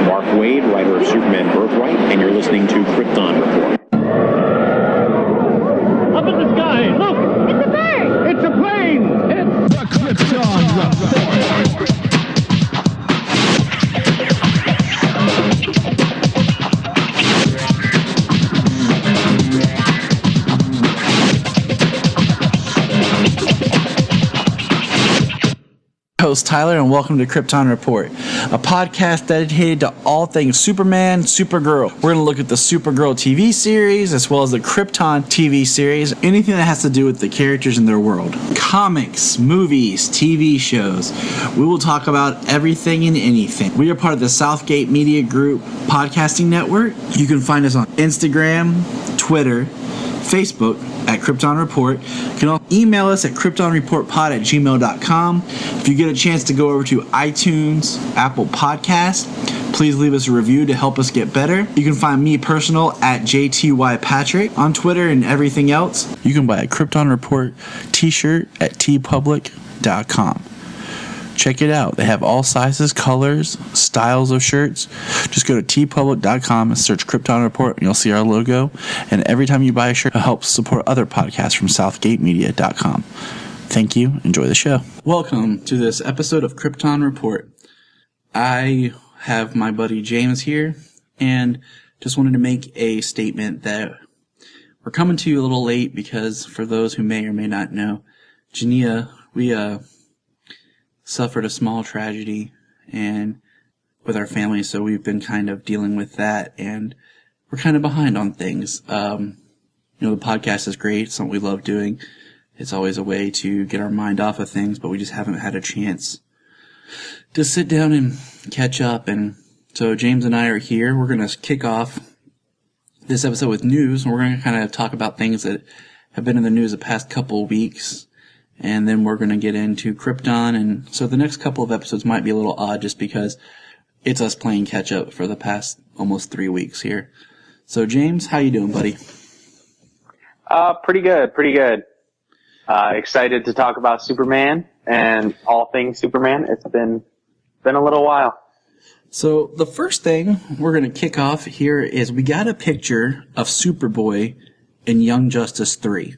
Mark Waid, writer of Superman Birthright, and you're listening to Krypton Report. Up in the sky, look! It's a bird! It's a plane! It's the Krypton Report. Host Tyler, and welcome to Krypton Report, a podcast dedicated to all things Superman, Supergirl. We're going to look at the Supergirl TV series as well as the Krypton TV series, anything that has to do with the characters in their world. Comics, movies, TV shows. We will talk about everything and anything. We are part of the Southgate Media Group podcasting network. You can find us on Instagram, Twitter, Facebook at Krypton Report. You can also email us at kryptonreportpod@gmail.com. If you get a chance to go over to iTunes, Apple Podcast, please leave us a review to help us get better. You can find me personal at JTYPatrick on Twitter and everything else. You can buy a Krypton Report t-shirt at tpublic.com. Check it out. They have all sizes, colors, styles of shirts. Just go to tpublic.com and search Krypton Report, and you'll see our logo. And every time you buy a shirt, it helps support other podcasts from southgatemedia.com. Thank you. Enjoy the show. Welcome to this episode of Krypton Report. I have my buddy James here, and just wanted to make a statement that we're coming to you a little late because for those who may or may not know, Jania, we suffered a small tragedy and with our family, so we've been kind of dealing with that, and we're kind of behind on things. The podcast is great. It's something we love doing. It's always a way to get our mind off of things, but we just haven't had a chance to sit down and catch up. And so James and I are here. We're going to kick off this episode with news, and we're going to kind of talk about things that have been in the news the past couple of weeks. And then we're going to get into Krypton, and so the next couple of episodes might be a little odd just because it's us playing catch-up for the past almost 3 weeks here. So, James, how you doing, buddy? Pretty good. Excited to talk about Superman and all things Superman. It's been a little while. So, the first thing we're going to kick off here is we got a picture of Superboy in Young Justice 3.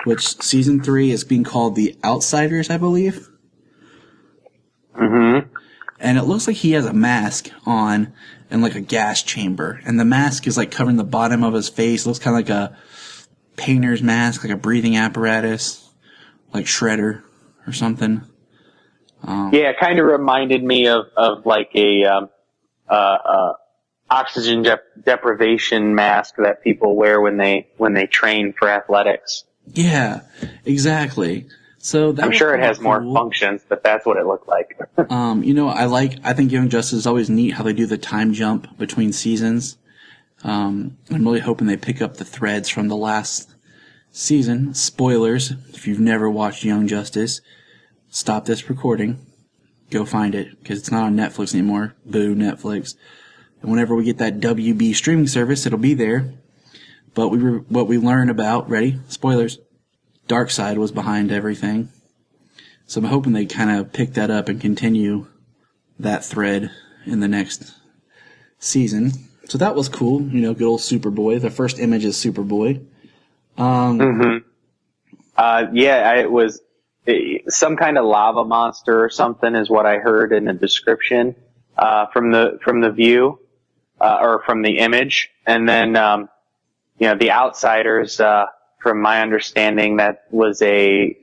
Which season 3 is being called The Outsiders, I believe. Mm-hmm. And it looks like he has a mask on and like a gas chamber. And the mask is like covering the bottom of his face. It looks kind of like a painter's mask, like a breathing apparatus, like Shredder or something. Yeah, it kind of reminded me of like a oxygen deprivation mask that people wear when they train for athletics. Yeah, exactly. So that I'm sure it has more functions, but that's what it looked like. I think Young Justice is always neat how they do the time jump between seasons. I'm really hoping they pick up the threads from the last season. Spoilers, if you've never watched Young Justice, stop this recording. Go find it, because it's not on Netflix anymore. Boo, Netflix. And whenever we get that WB streaming service, it'll be there. But what we learned about, ready? Spoilers. Darkseid was behind everything. So I'm hoping they kind of pick that up and continue that thread in the next season. So that was cool. Good old Superboy. The first image is Superboy. It was some kind of lava monster or something is what I heard in the description, from the view, or from the image. And then, the Outsiders, from my understanding, that was a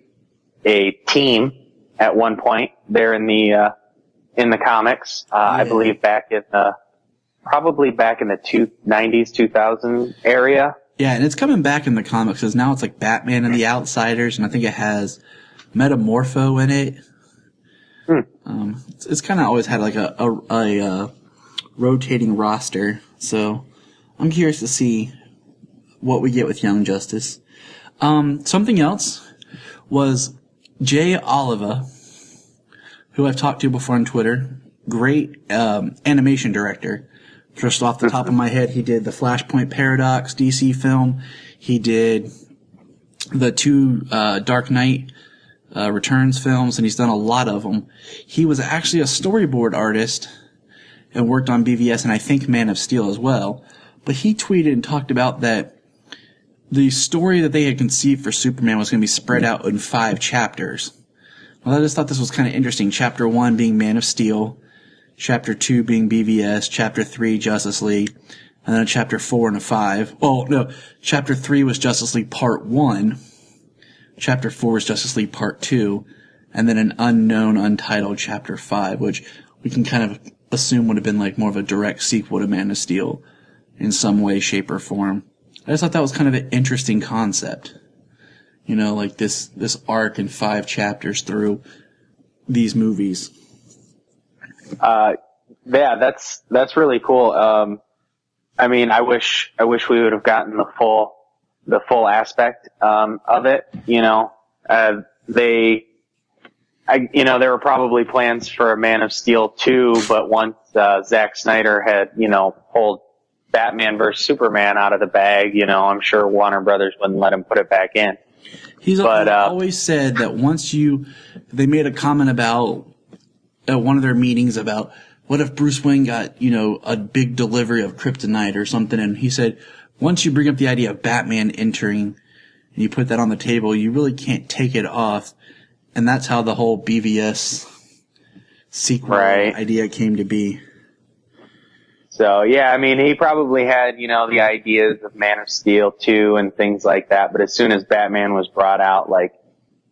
team at one point there in the comics. I believe probably back in the 90s, 2000 area. Yeah, and it's coming back in the comics because now it's like Batman and the Outsiders, and I think it has Metamorpho in it. It's kind of always had like a rotating roster, so I'm curious to see what we get with Young Justice. Something else was Jay Oliva, who I've talked to before on Twitter. Great animation director. Just off the top of my head, he did the Flashpoint Paradox DC film. He did the two Dark Knight Returns films, and he's done a lot of them. He was actually a storyboard artist and worked on BVS and I think Man of Steel as well. But he tweeted and talked about that the story that they had conceived for Superman was going to be spread out in 5 chapters. Well, I just thought this was kind of interesting. Chapter 1 being Man of Steel, Chapter 2 being BVS, Chapter 3 Justice League, and then a Chapter 4 and a 5. Oh, no, Chapter 3 was Justice League Part 1, Chapter 4 was Justice League Part 2, and then an unknown, untitled Chapter 5, which we can kind of assume would have been like more of a direct sequel to Man of Steel in some way, shape, or form. I just thought that was kind of an interesting concept. You know, like this arc in 5 chapters through these movies. Yeah, that's really cool. I mean, I wish we would have gotten the full aspect of it. You know, there were probably plans for a Man of Steel 2, but once Zack Snyder had, pulled Batman vs. Superman out of the bag, I'm sure Warner Brothers wouldn't let him put it back in. He's always said that they made a comment about at one of their meetings about what if Bruce Wayne got, a big delivery of kryptonite or something, and he said, once you bring up the idea of Batman entering and you put that on the table, you really can't take it off. And that's how the whole BVS sequel idea came to be. So, yeah, I mean, he probably had, the ideas of Man of Steel 2 and things like that. But as soon as Batman was brought out,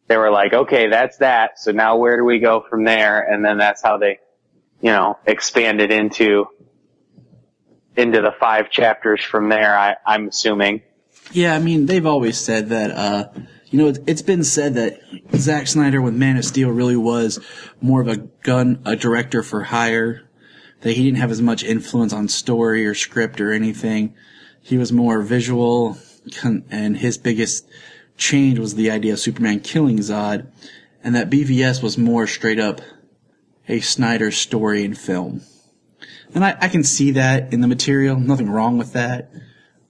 they were like, okay, that's that. So now where do we go from there? And then that's how they, expanded into the 5 chapters from there, I'm assuming. Yeah, I mean, they've always said that, it's been said that Zack Snyder with Man of Steel really was more of a director for hire, that he didn't have as much influence on story or script or anything. He was more visual, and his biggest change was the idea of Superman killing Zod, and that BVS was more straight up a Snyder story and film. And I can see that in the material, nothing wrong with that.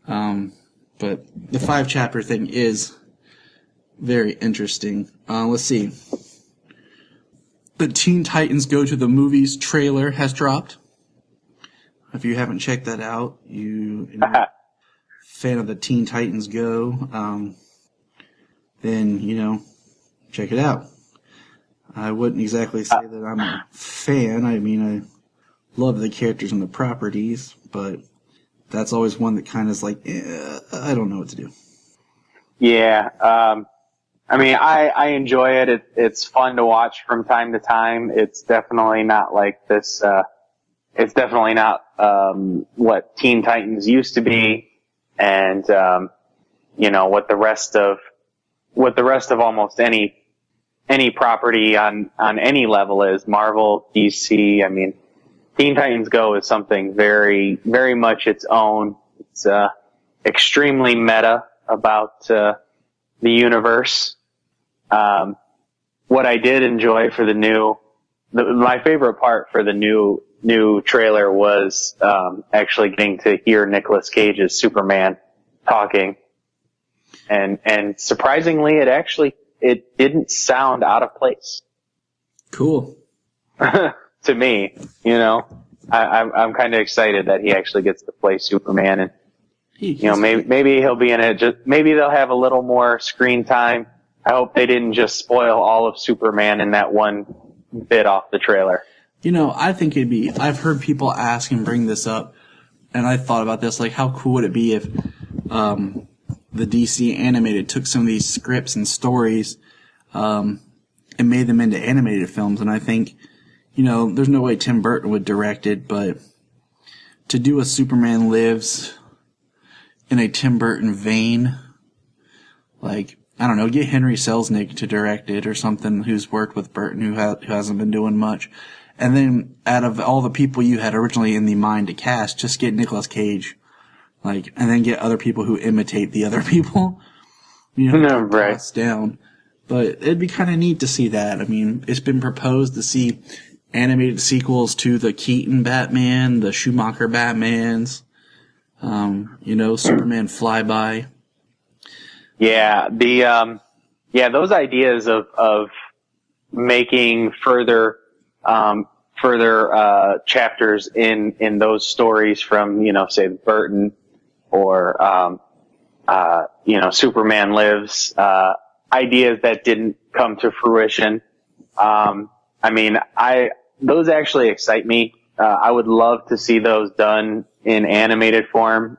But the 5 chapter thing is very interesting. Let's see. The Teen Titans Go to the Movies trailer has dropped. If you haven't checked that out, you're a fan of the Teen Titans Go, then, check it out. I wouldn't exactly say that I'm a fan. I mean, I love the characters and the properties, but that's always one that kind of is like, I don't know what to do. Yeah. I mean, I enjoy it. It's fun to watch from time to time. It's definitely not like this, it's definitely not, what Teen Titans used to be. And, what the rest of almost any property on any level is, Marvel, DC. I mean, Teen Titans Go is something very, very much its own. It's, extremely meta about, the universe. What I did enjoy for my favorite part for the new trailer was, actually getting to hear Nicolas Cage's Superman talking. And surprisingly, it didn't sound out of place. Cool. To me, I'm kind of excited that he actually gets to play Superman, and maybe he'll be in it. Maybe they'll have a little more screen time. I hope they didn't just spoil all of Superman in that one bit off the trailer. I think I've heard people ask and bring this up, and I thought about this, like, how cool would it be if, the DC animated took some of these scripts and stories, and made them into animated films. And I think, there's no way Tim Burton would direct it, but to do a Superman Lives in a Tim Burton vein, like, I don't know, get Henry Selznick to direct it or something, who's worked with Burton, who hasn't been doing much. And then out of all the people you had originally in the mind to cast, just get Nicolas Cage. And then get other people who imitate the other people. Right. Down. But it'd be kind of neat to see that. I mean, it's been proposed to see animated sequels to the Keaton Batman, the Schumacher Batmans, Superman Flyby. Yeah, those ideas of making further further chapters in those stories from, say Burton or Superman Lives, ideas that didn't come to fruition. Those actually excite me. I would love to see those done in animated form,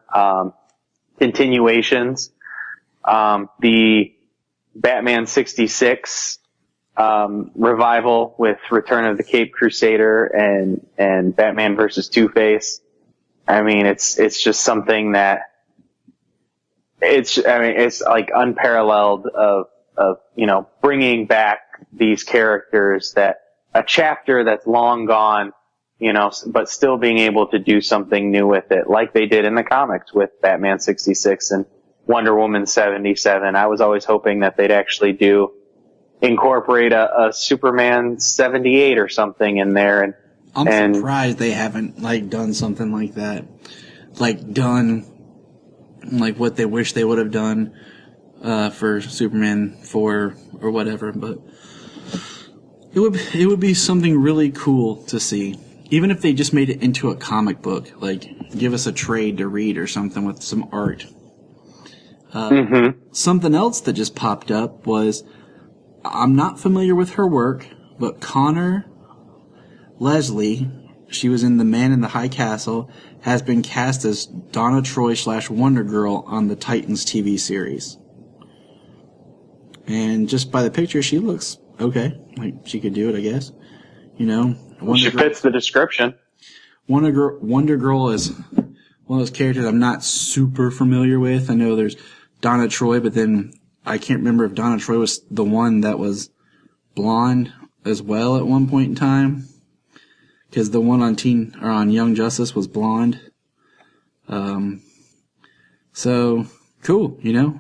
continuations. The Batman 66 revival with Return of the Caped Crusader and Batman versus Two-Face. It's just something that it's like unparalleled of bringing back these characters, that a chapter that's long gone, but still being able to do something new with it, like they did in the comics with Batman 66 and Wonder Woman 77. I was always hoping that they'd actually incorporate a Superman 78 or something in there. And I'm surprised they haven't done something like that, done what they wish they would have done for Superman 4 or whatever. But it would be something really cool to see, even if they just made it into a comic book. Give us a trade to read or something with some art. Something else that just popped up was, I'm not familiar with her work, but Connor Leslie, she was in The Man in the High Castle, has been cast as Donna Troy / Wonder Girl on the Titans TV series. And just by the picture, she looks okay. She could do it, I guess. She fits the description. Wonder Girl is one of those characters I'm not super familiar with. I know there's Donna Troy, but then I can't remember if Donna Troy was the one that was blonde as well at one point in time, because the one on Young Justice was blonde. So cool, Yeah,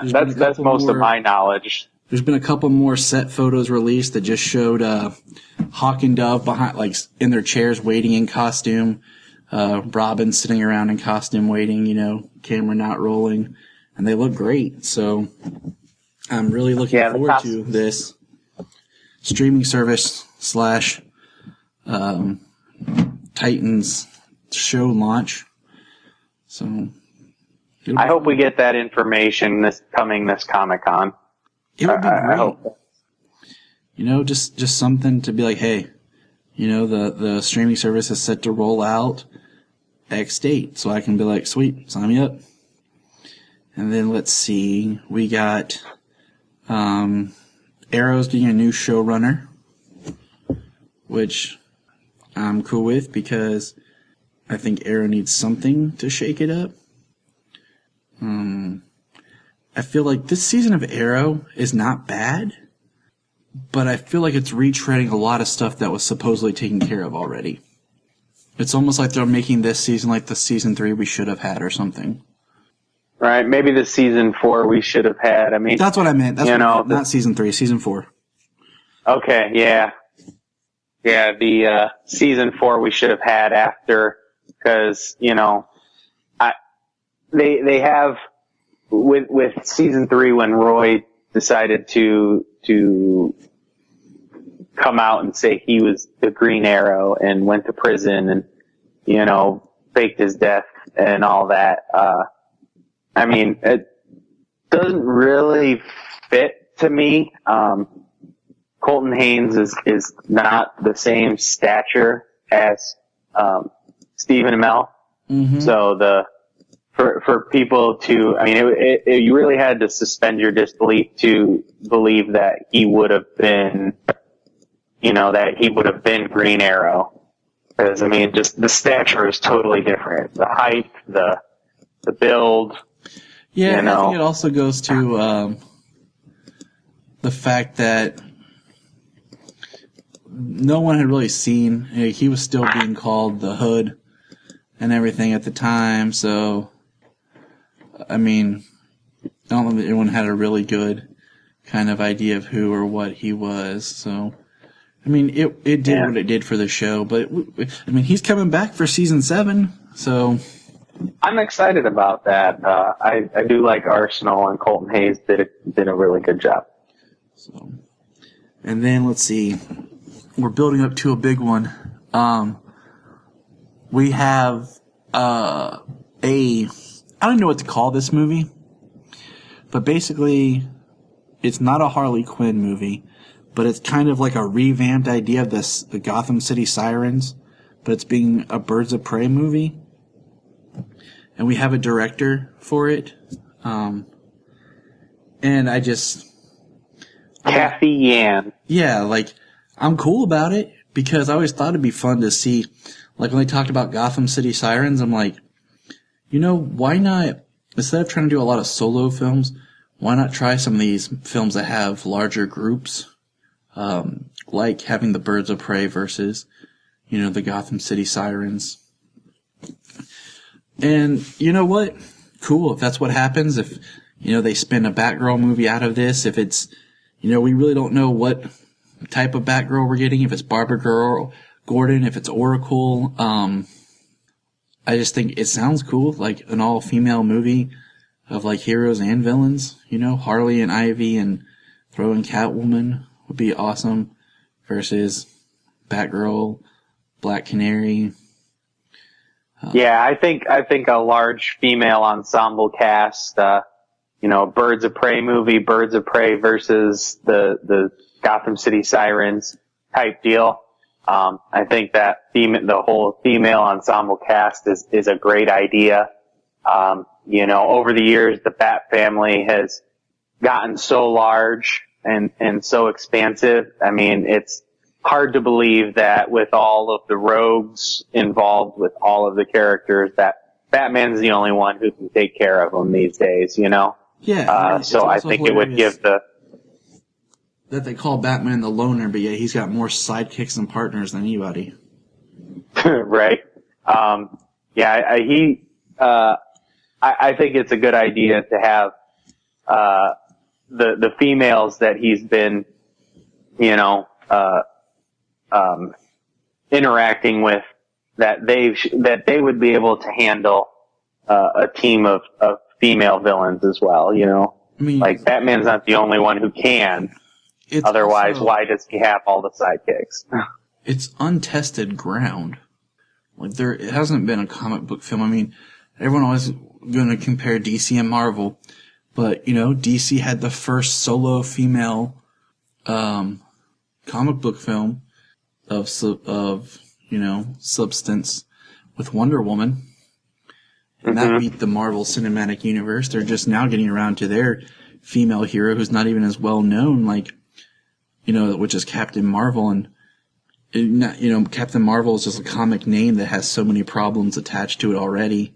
that's most of my knowledge. There's been a couple more set photos released that just showed Hawk and Dove behind, in their chairs waiting in costume. Robin sitting around in costume waiting, camera not rolling, and they look great. So I'm really looking forward to this streaming service / Titans show launch. So I hope we get that information this Comic-Con. It would be great. I hope. Just something to be like, hey, the streaming service is set to roll out X date, so I can be like, sweet, sign me up. And then let's see, we got Arrow's getting a new showrunner, which I'm cool with because I think Arrow needs something to shake it up. I feel like this season of Arrow is not bad, but I feel like it's retreading a lot of stuff that was supposedly taken care of already. It's almost like they're making this season like the season 3 we should have had or something. Right, maybe the season 4 we should have had. That's what I meant. Not season 3, season 4. Okay, yeah. Yeah, the season 4 we should have had after, because, they have, with season 3 when Roy decided to come out and say he was the Green Arrow and went to prison and, faked his death and all that. It doesn't really fit to me. Colton Haynes is not the same stature as, Stephen Amell. Mm-hmm. So for people to, you really had to suspend your disbelief to believe that he would have been, Green Arrow. Because, just the stature is totally different. The height, the build. Yeah, I think it also goes to the fact that no one had really seen, he was still being called the Hood and everything at the time, so I don't know that anyone had a really good kind of idea of who or what he was. So, it did what it did for the show, but he's coming back for season 7, so I'm excited about that. I do like Arsenal, and Colton Haynes did a really good job. So, and then let's see, we're building up to a big one. We have I don't know what to call this movie, but basically it's not a Harley Quinn movie, but it's kind of like a revamped idea of the Gotham City Sirens, but it's being a Birds of Prey movie. And we have a director for it. And I just... Kathy Yan. Yeah, like, I'm cool about it because I always thought it'd be fun to see, like when they talked about Gotham City Sirens, I'm like, why not, instead of trying to do a lot of solo films, why not try some of these films that have larger groups, like having the Birds of Prey versus, the Gotham City Sirens. And you know what? Cool, if that's what happens, if, they spin a Batgirl movie out of this, if it's, we really don't know what type of Batgirl we're getting, if it's Barbara Gordon, if it's Oracle. I just think it sounds cool, like an all-female movie of like heroes and villains. Harley and Ivy and throw in Catwoman would be awesome versus Batgirl, Black Canary. Yeah, I think a large female ensemble cast, Birds of Prey movie, Birds of Prey versus the Gotham City Sirens type deal. I think that the whole female ensemble cast is a great idea. Over the years, the Bat family has gotten so large and so expansive. I mean, it's hard to believe that with all of the rogues involved with all of the characters that Batman's the only one who can take care of them these days, Yeah. So I think it would give that they call Batman the loner, but yeah, he's got more sidekicks and partners than anybody. Right. I think it's a good idea to have, the females that he's been, interacting with, that they would be able to handle, a team of female villains as well, I mean, like Batman's not the only one who can. Otherwise, why does he have all the sidekicks? It's untested ground. Like it hasn't been a comic book film. I mean, everyone always going to compare DC and Marvel, but DC had the first solo female comic book film of substance with Wonder Woman, and that beat the Marvel Cinematic Universe. They're just now getting around to their female hero, who's not even as well known, which is Captain Marvel. And Captain Marvel is just a comic name that has so many problems attached to it already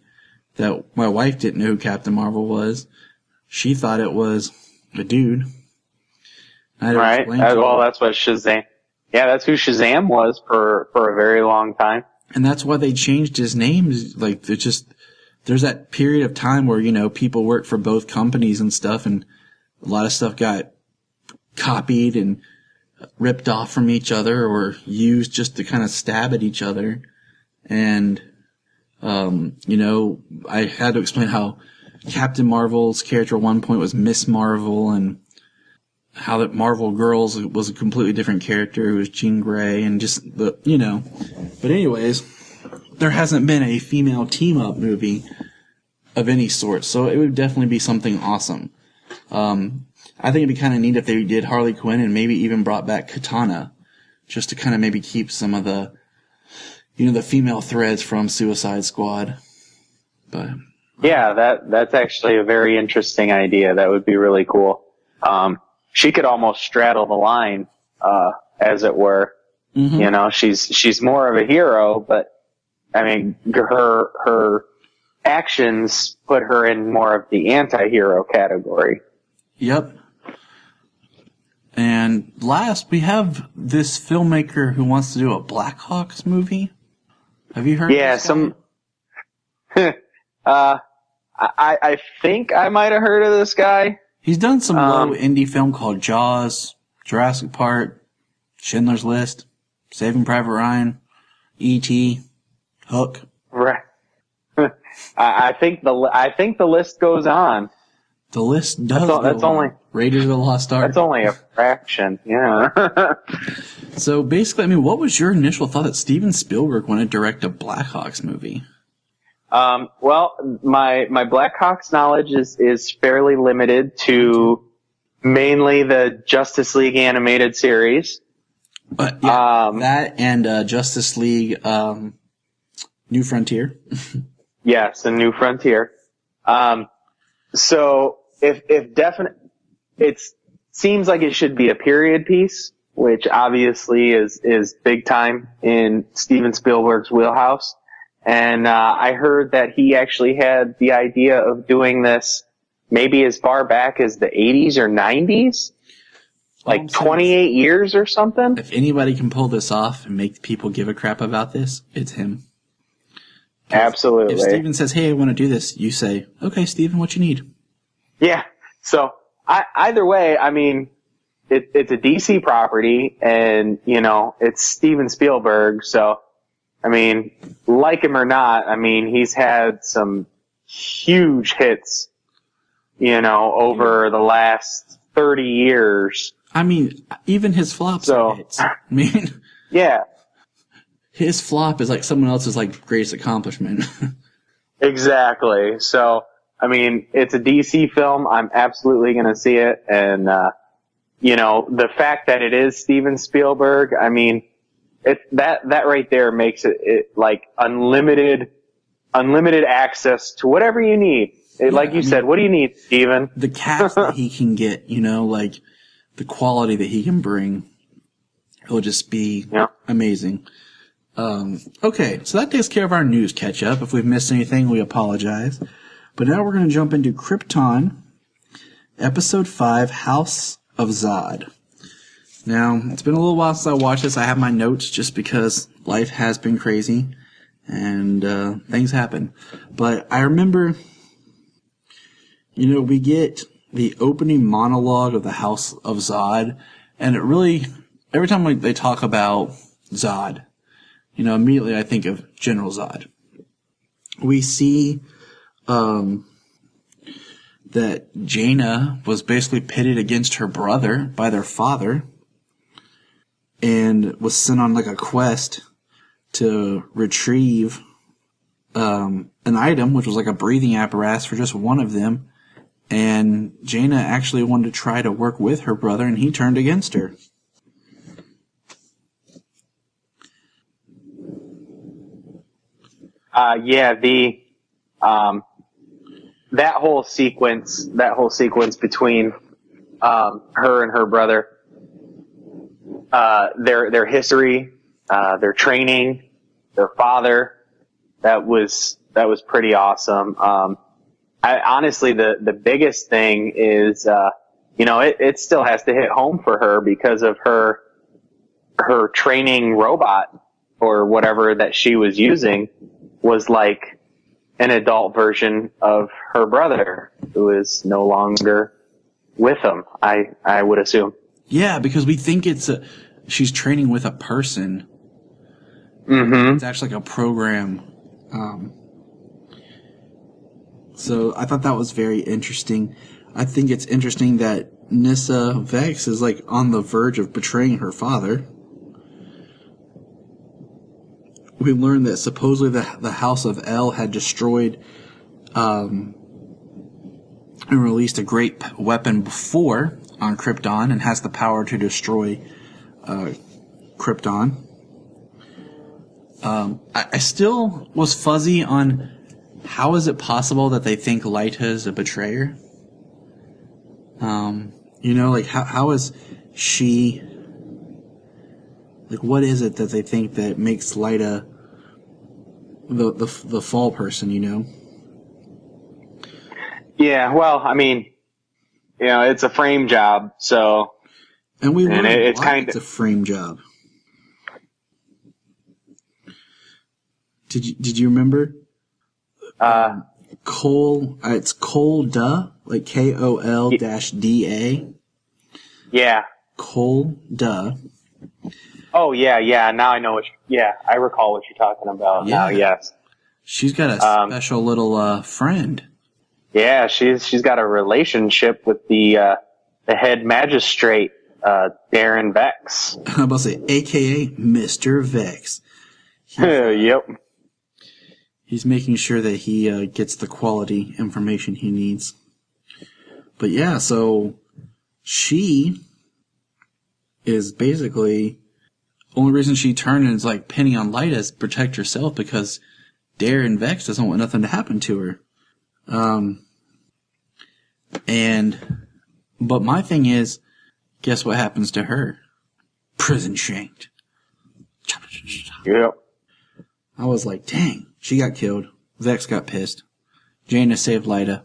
that my wife didn't know who Captain Marvel was. She thought it was a dude. Right. Well, that's what Shazam. Yeah, that's who Shazam was for a very long time. And that's why they changed his name. Like, there's that period of time where, people work for both companies and stuff, and a lot of stuff got copied and ripped off from each other or used just to kind of stab at each other. And, I had to explain how Captain Marvel's character at one point was Miss Marvel, and how that Marvel Girls was a completely different character who was Jean Grey, and just But anyways, there hasn't been a female team-up movie of any sort, so it would definitely be something awesome. I think it'd be kind of neat if they did Harley Quinn and maybe even brought back Katana, just to kind of maybe keep some of the, the female threads from Suicide Squad. But yeah, that's actually a very interesting idea. That would be really cool. She could almost straddle the line, as it were. Mm-hmm. She's more of a hero, but I mean, her actions put her in more of the anti-hero category. Yep. And last, we have this filmmaker who wants to do a Blackhawks movie. Have you heard? Yeah, I think I might have heard of this guy. He's done some low indie film called Jaws, Jurassic Park, Schindler's List, Saving Private Ryan, E.T., Hook. Right. I think the list goes on. The list does That's go only on. Raiders of the Lost Ark. That's only a fraction. Yeah. So basically, I mean, what was your initial thought that Steven Spielberg wanted to direct a Blackhawks movie? Well, my Blackhawks knowledge is fairly limited to mainly the Justice League animated series. But yeah, that and Justice League New Frontier. Yes, the New Frontier. So if definite, it seems like it should be a period piece, which obviously is big time in Steven Spielberg's wheelhouse. And I heard that he actually had the idea of doing this maybe as far back as the 80s or 90s, like 28 years or something. If anybody can pull this off and make people give a crap about this, it's him. Absolutely. If Steven says, "Hey, I want to do this," you say, "Okay, Steven, what you need?" Yeah. So either way, I mean, it's a DC property, and it's Steven Spielberg. So, I mean, like him or not, I mean, he's had some huge hits, over the last 30 years. I mean, even his flops are hits. I mean, yeah. His flop is like someone else's greatest accomplishment. Exactly. So, I mean, it's a DC film. I'm absolutely going to see it. And, the fact that it is Steven Spielberg, I mean, that right there makes it like unlimited access to whatever you need. Like you said, what do you need, Steven? The cast that he can get, the quality that he can bring, it'll just be amazing. Okay, so that takes care of our news catch-up. If we've missed anything, we apologize. But now we're going to jump into Krypton, Episode 5, House of Zod. Now, it's been a little while since I watched this. I have my notes just because life has been crazy and things happen. But I remember, we get the opening monologue of the House of Zod, and it really, every time they talk about Zod, immediately I think of General Zod. We see that Jaina was basically pitted against her brother by their father and was sent on a quest to retrieve an item, which was a breathing apparatus for just one of them. And Jaina actually wanted to try to work with her brother, and he turned against her. That whole sequence between her and her brother, their history, their training, their father, that was pretty awesome. Honestly, the biggest thing is, it still has to hit home for her because of her training robot or whatever that she was using was like an adult version of her brother who is no longer with him, I would assume. Yeah, because we think she's training with a person. Mm-hmm. It's actually a program. So I thought that was very interesting. I think it's interesting that Nyssa Vex is on the verge of betraying her father. We learned that supposedly the House of El had destroyed and released a great weapon before on Krypton and has the power to destroy Krypton. I still was fuzzy on how is it possible that they think Lyta is a betrayer? How is she... what is it that they think that makes Lyta the fall person, Yeah, well, I mean, it's a frame job, so... And it's kind of a frame job. Did you remember? Cole, it's Cole Duh, KOL-DA. Yeah. Cole Duh. Oh, yeah. Now I know I recall what you're talking about. Yeah. Now, yes. She's got a special little friend. Yeah, she's got a relationship with the head magistrate, Darren Vex. I'm about to say, AKA Mr. Vex. Yep. He's making sure that he gets the quality information he needs. But yeah, so she is basically, only reason she turned and is like pinning on Lyta is protect herself because Darren Vex doesn't want nothing to happen to her. But my thing is, guess what happens to her? Prison shanked. Yep. I was like, dang, she got killed. Vex got pissed. Jaina saved Lyta.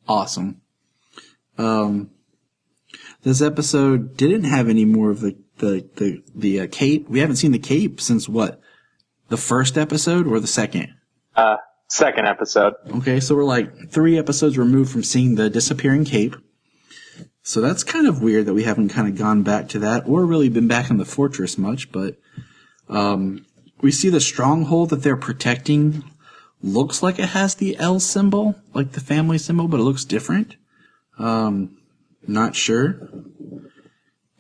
Awesome. This episode didn't have any more of the cape. We haven't seen the cape since what? The first episode or the second? Second episode. Okay, so we're like 3 episodes removed from seeing the disappearing cape. So that's kind of weird that we haven't kind of gone back to that or really been back in the fortress much, but we see the stronghold that they're protecting looks like it has the L symbol, like the family symbol, but it looks different. Not sure.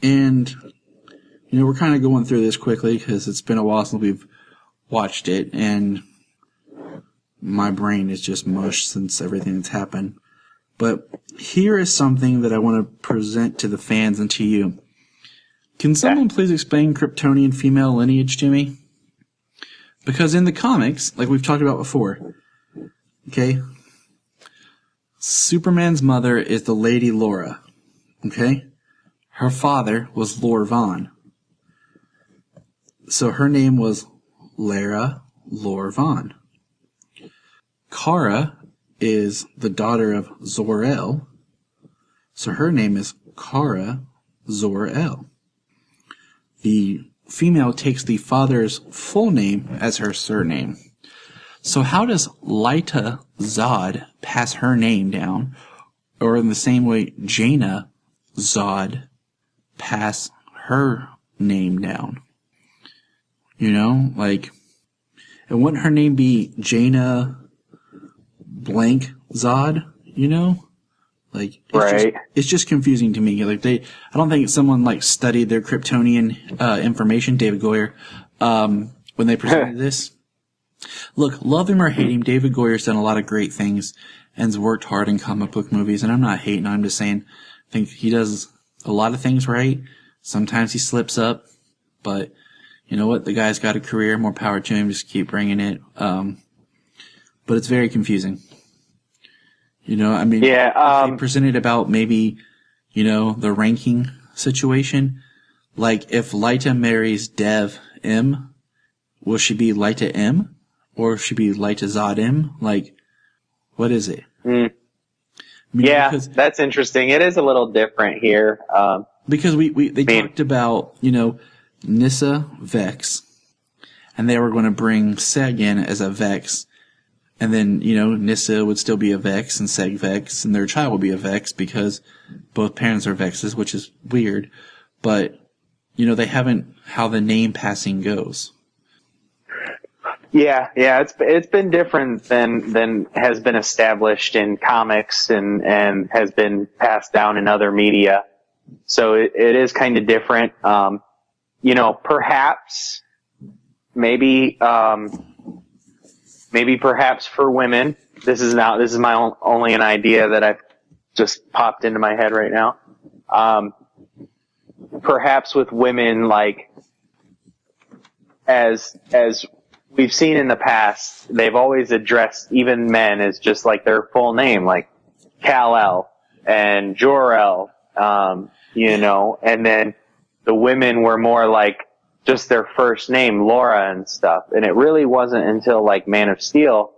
And, you know, we're kind of going through this quickly because it's been a while since we've watched it, and my brain is just mush since everything that's happened. But here is something that I want to present to the fans and to you. Can someone please explain Kryptonian female lineage to me? Because in the comics, like we've talked about before, okay, Superman's mother is the Lady Laura, okay? Her father was Lor-Von. So her name was Lara Lor-Von. Kara is the daughter of Zor-El, so her name is Kara Zor-El. The female takes the father's full name as her surname. So how does Lyta Zod pass her name down, or in the same way Jaina Zod pass her name down? You know, like, and wouldn't her name be Jaina blank Zod, you know? Like, it's just confusing to me. Like, I don't think someone, like, studied their Kryptonian information, David Goyer, when they presented this. Look, love him or hate him, David Goyer's done a lot of great things and has worked hard in comic book movies, and I'm not hating, I'm just saying, I think he does a lot of things right. Sometimes he slips up, but you know what? The guy's got a career, more power to him, just keep bringing it. But it's very confusing. You know, I mean, if they presented about maybe, you know, the ranking situation. Like, if Lyta marries Dev M, will she be Lyta M? Or will she be Lyta Zod M? Like, what is it? I mean, that's interesting. It is a little different here. Because they talked about, you know, Nyssa Vex, and they were going to bring Seg in as a Vex. And then, you know, Nyssa would still be a Vex and Seg Vex, and their child would be a Vex because both parents are Vexes, which is weird. But, you know, they haven't how the name passing goes. Yeah, it's been different than has been established in comics and has been passed down in other media. So it is kind of different. You know, perhaps, maybe perhaps for women, this is my only an idea that I've just popped into my head right now. Perhaps with women, like, as we've seen in the past, they've always addressed even men as just like their full name, like Kal-El and Jor-El, you know, and then the women were more like just their first name, Laura and stuff. And it really wasn't until like Man of Steel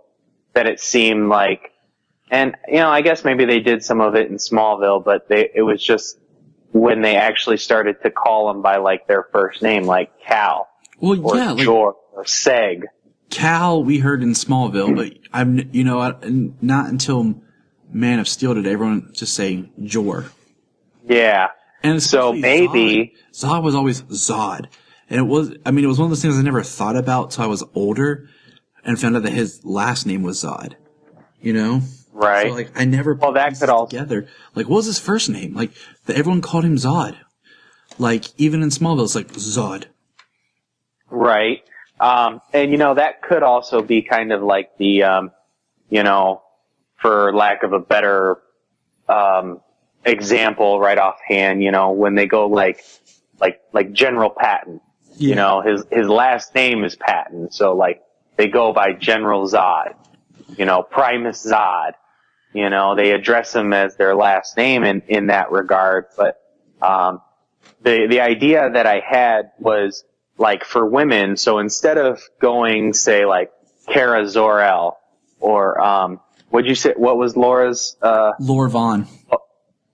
that it seemed like, and you know, I guess maybe they did some of it in Smallville, but it was just when they actually started to call them by like their first name, like Cal, or Jor, or Seg. Cal we heard in Smallville, but you know, not until Man of Steel did everyone just say Jor. Yeah. And so maybe Zod was always Zod. And it was one of those things I never thought about till I was older and found out that his last name was Zod. You know? Right. So, like, I never put that pieces could also together. Like, what was his first name? Like, everyone called him Zod. Like, even in Smallville, it's like, Zod. Right. And, that could also be kind of like the, for lack of a better, example right offhand, when they go like General Patton, Yeah. his last name is Patton. So like they go by General Zod, Primus Zod, they address him as their last name in that regard. But, the idea that I had was like for women. So instead of going, say like Kara Zor-El or, what'd you say? What was Laura's, Laura Vaughn.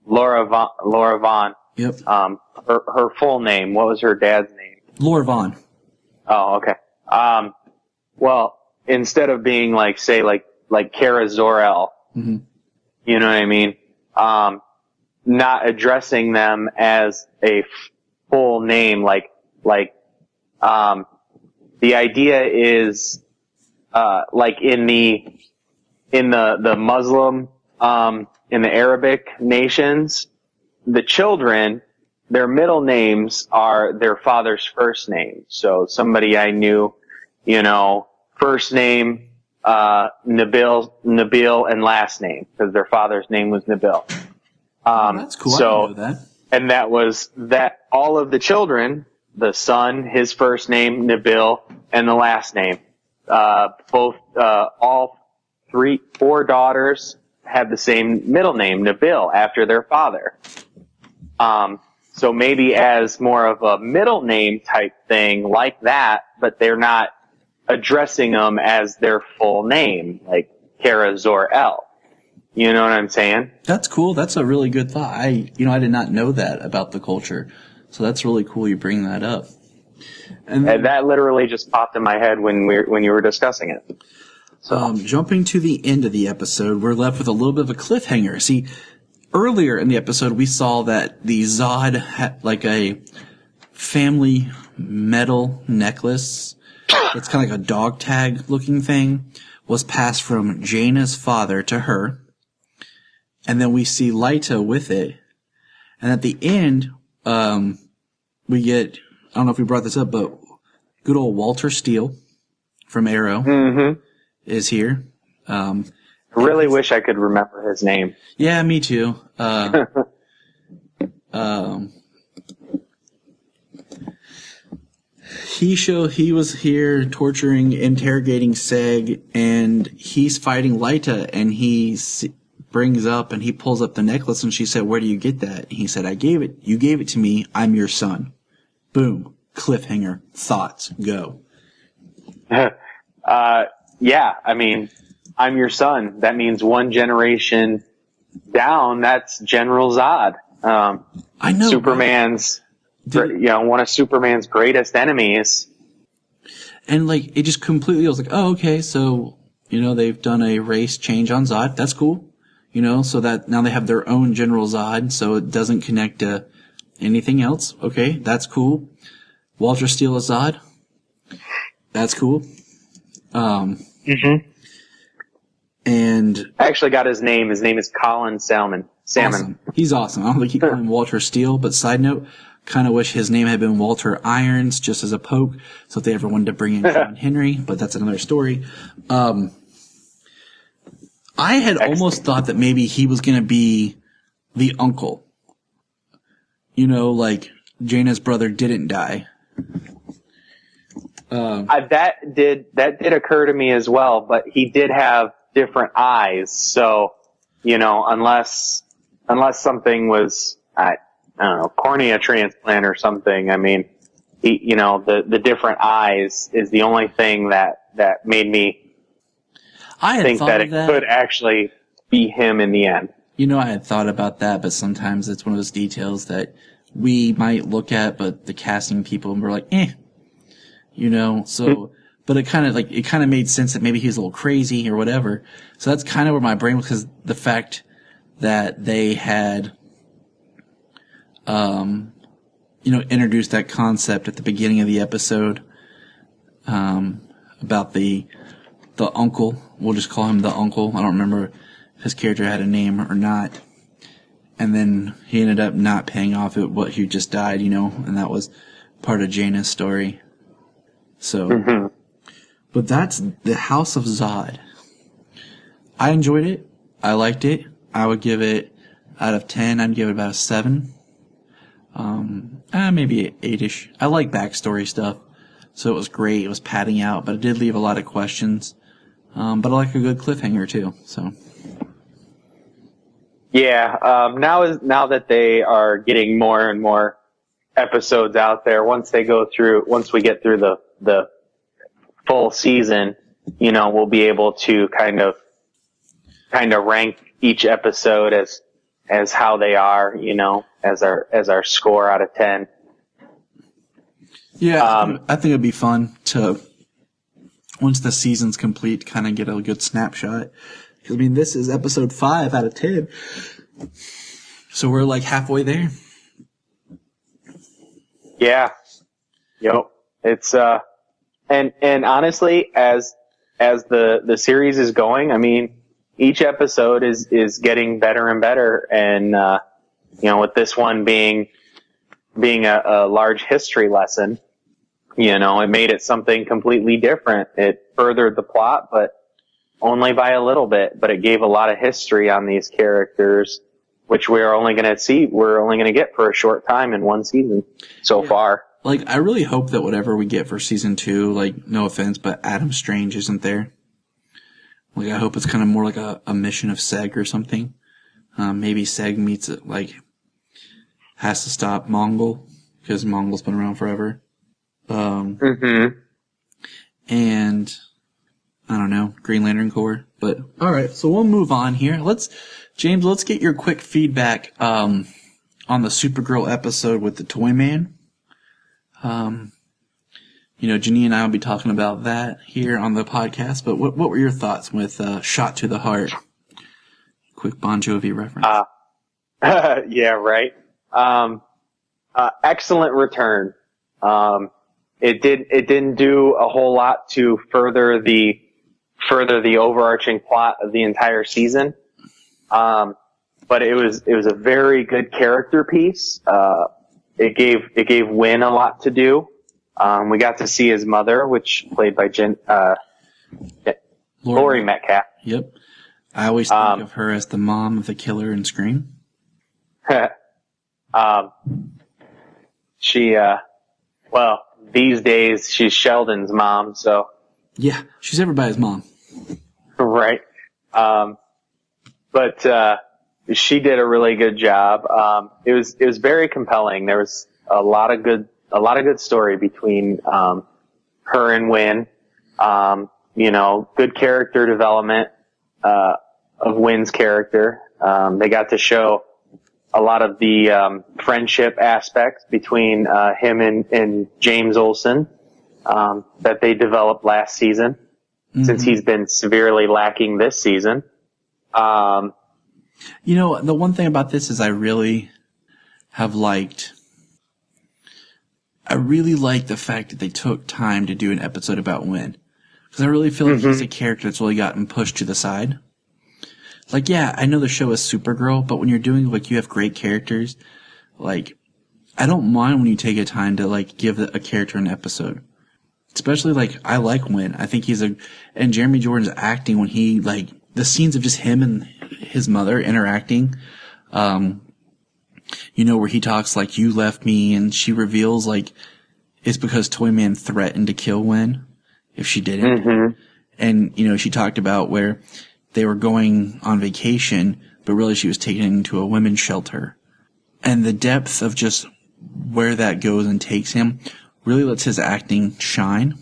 Laura Vaughn. Yep. Her full name. What was her dad's name? Laura Vaughn. Oh, okay. Well, instead of being like, say, like Kara Zor-El, Mm-hmm. you know what I mean? Not addressing them as a full name, the idea is, like in the Muslim, in the Arabic nations, the children, their middle names are their father's first name. So somebody I knew, first name, Nabil, and last name, because their father's name was Nabil. That's cool. So, I didn't know that. and that was that all of the children, the son, his first name, Nabil, and the last name, all 4 daughters had the same middle name, Nabil, after their father. So maybe as more of a middle name type thing like that, but they're not addressing them as their full name, like Kara Zor-El. You know what I'm saying? That's cool. That's a really good thought. I did not know that about the culture. So that's really cool you bring that up. And that literally just popped in my head when you were discussing it. So. Jumping to the end of the episode, we're left with a little bit of a cliffhanger. See, earlier in the episode, we saw that the Zod had like a family metal necklace. It's kind of like a dog tag looking thing, was passed from Jaina's father to her. And then we see Lyta with it. And at the end, we get, I don't know if we brought this up, but good old Walter Steele from Arrow is here. I really wish I could remember his name. Yeah, me too. He was here interrogating Seg, and he's fighting Lyta, and he brings up and he pulls up the necklace, and she said, "Where do you get that?" And he said, you gave it to me, I'm your son. Boom. Cliffhanger. Thoughts. Go. Yeah, I mean, I'm your son. That means one generation down, that's General Zod. I know. Superman's, one of Superman's greatest enemies. And like, it just completely, I was like, oh, okay, so, they've done a race change on Zod. That's cool. So that now they have their own General Zod, so it doesn't connect to anything else. Okay, that's cool. Walter Steele is Zod. That's cool. And I actually got his name. His name is Colin Salmon. awesome. He's awesome. I don't think he called him Walter Steele, but side note, kind of wish his name had been Walter Irons, just as a poke, so if they ever wanted to bring in John Henry, but that's another story. I had almost thought that maybe he was going to be the uncle. Like Jaina's brother didn't die. That did occur to me as well, but he did have different eyes. So, unless something was, I don't know, cornea transplant or something. I mean, the different eyes is the only thing that made me think that it could actually be him in the end. I had thought about that, but sometimes it's one of those details that we might look at, but the casting people were like, so, but it kind of made sense that maybe he was a little crazy or whatever. So that's kind of where my brain was, because the fact that they had, introduced that concept at the beginning of the episode, about the uncle. We'll just call him the uncle. I don't remember his character had a name or not. And then he ended up not paying off what he just died, and that was part of Jaina's story. So, But that's the House of Zod. I enjoyed it. I liked it. I would give it, out of 10, I'd give it about a 7. Maybe 8-ish. I like backstory stuff, so it was great. It was padding out, but it did leave a lot of questions. But I like a good cliffhanger too, so. Yeah, now that they are getting more and more episodes out there, once we get through the full season, we'll be able to kind of rank each episode as how they are, as our score out of 10. Yeah, I think it'd be fun to, once the season's complete, kind of get a good snapshot. I mean, this is episode 5 out of 10. So we're like halfway there. Yeah. Yep. It's, and honestly, as the series is going, I mean, each episode is getting better and better. And, with this one being a large history lesson, it made it something completely different. It furthered the plot, but only by a little bit, but it gave a lot of history on these characters, which we're only going to get for a short time in one season so far. Like, I really hope that whatever we get for season 2, like, no offense, but Adam Strange isn't there. Like, I hope it's kind of more like a mission of Seg or something. Maybe Seg meets it, has to stop Mongol, because Mongol's been around forever. And I don't know, Green Lantern Corps. But alright, so we'll move on here. James, let's get your quick feedback on the Supergirl episode with the Toy Man. Janine and I will be talking about that here on the podcast, but what were your thoughts with Schott to the Heart? Quick Bon Jovi reference. Yeah, right. Excellent return. It didn't do a whole lot to further the overarching plot of the entire season. But it was a very good character piece. It gave Wynn a lot to do. We got to see his mother, which played by Laurie Metcalf. Yep. I always think of her as the mom of the killer in Scream. These days she's Sheldon's mom, so. Yeah, she's everybody's mom. Right. But she did a really good job. It was very compelling. There was a lot of good story between, her and Wynn. Good character development, of Wynn's character. They got to show a lot of the, friendship aspects between, him and James Olsen, that they developed last season, since he's been severely lacking this season. The one thing about this is I really like the fact that they took time to do an episode about Wynn. Because I really feel like he's a character that's really gotten pushed to the side. Like, yeah, I know the show is Supergirl, but when you're doing, you have great characters, I don't mind when you take a time to, give a character an episode. Especially, I like Wynn. I think and Jeremy Jordan's acting when he, the scenes of just him and his mother interacting, where he talks you left me, and she reveals, it's because Toyman threatened to kill Wynn if she didn't. And, she talked about where they were going on vacation, but really she was taken into a women's shelter. And the depth of just where that goes and takes him really lets his acting shine.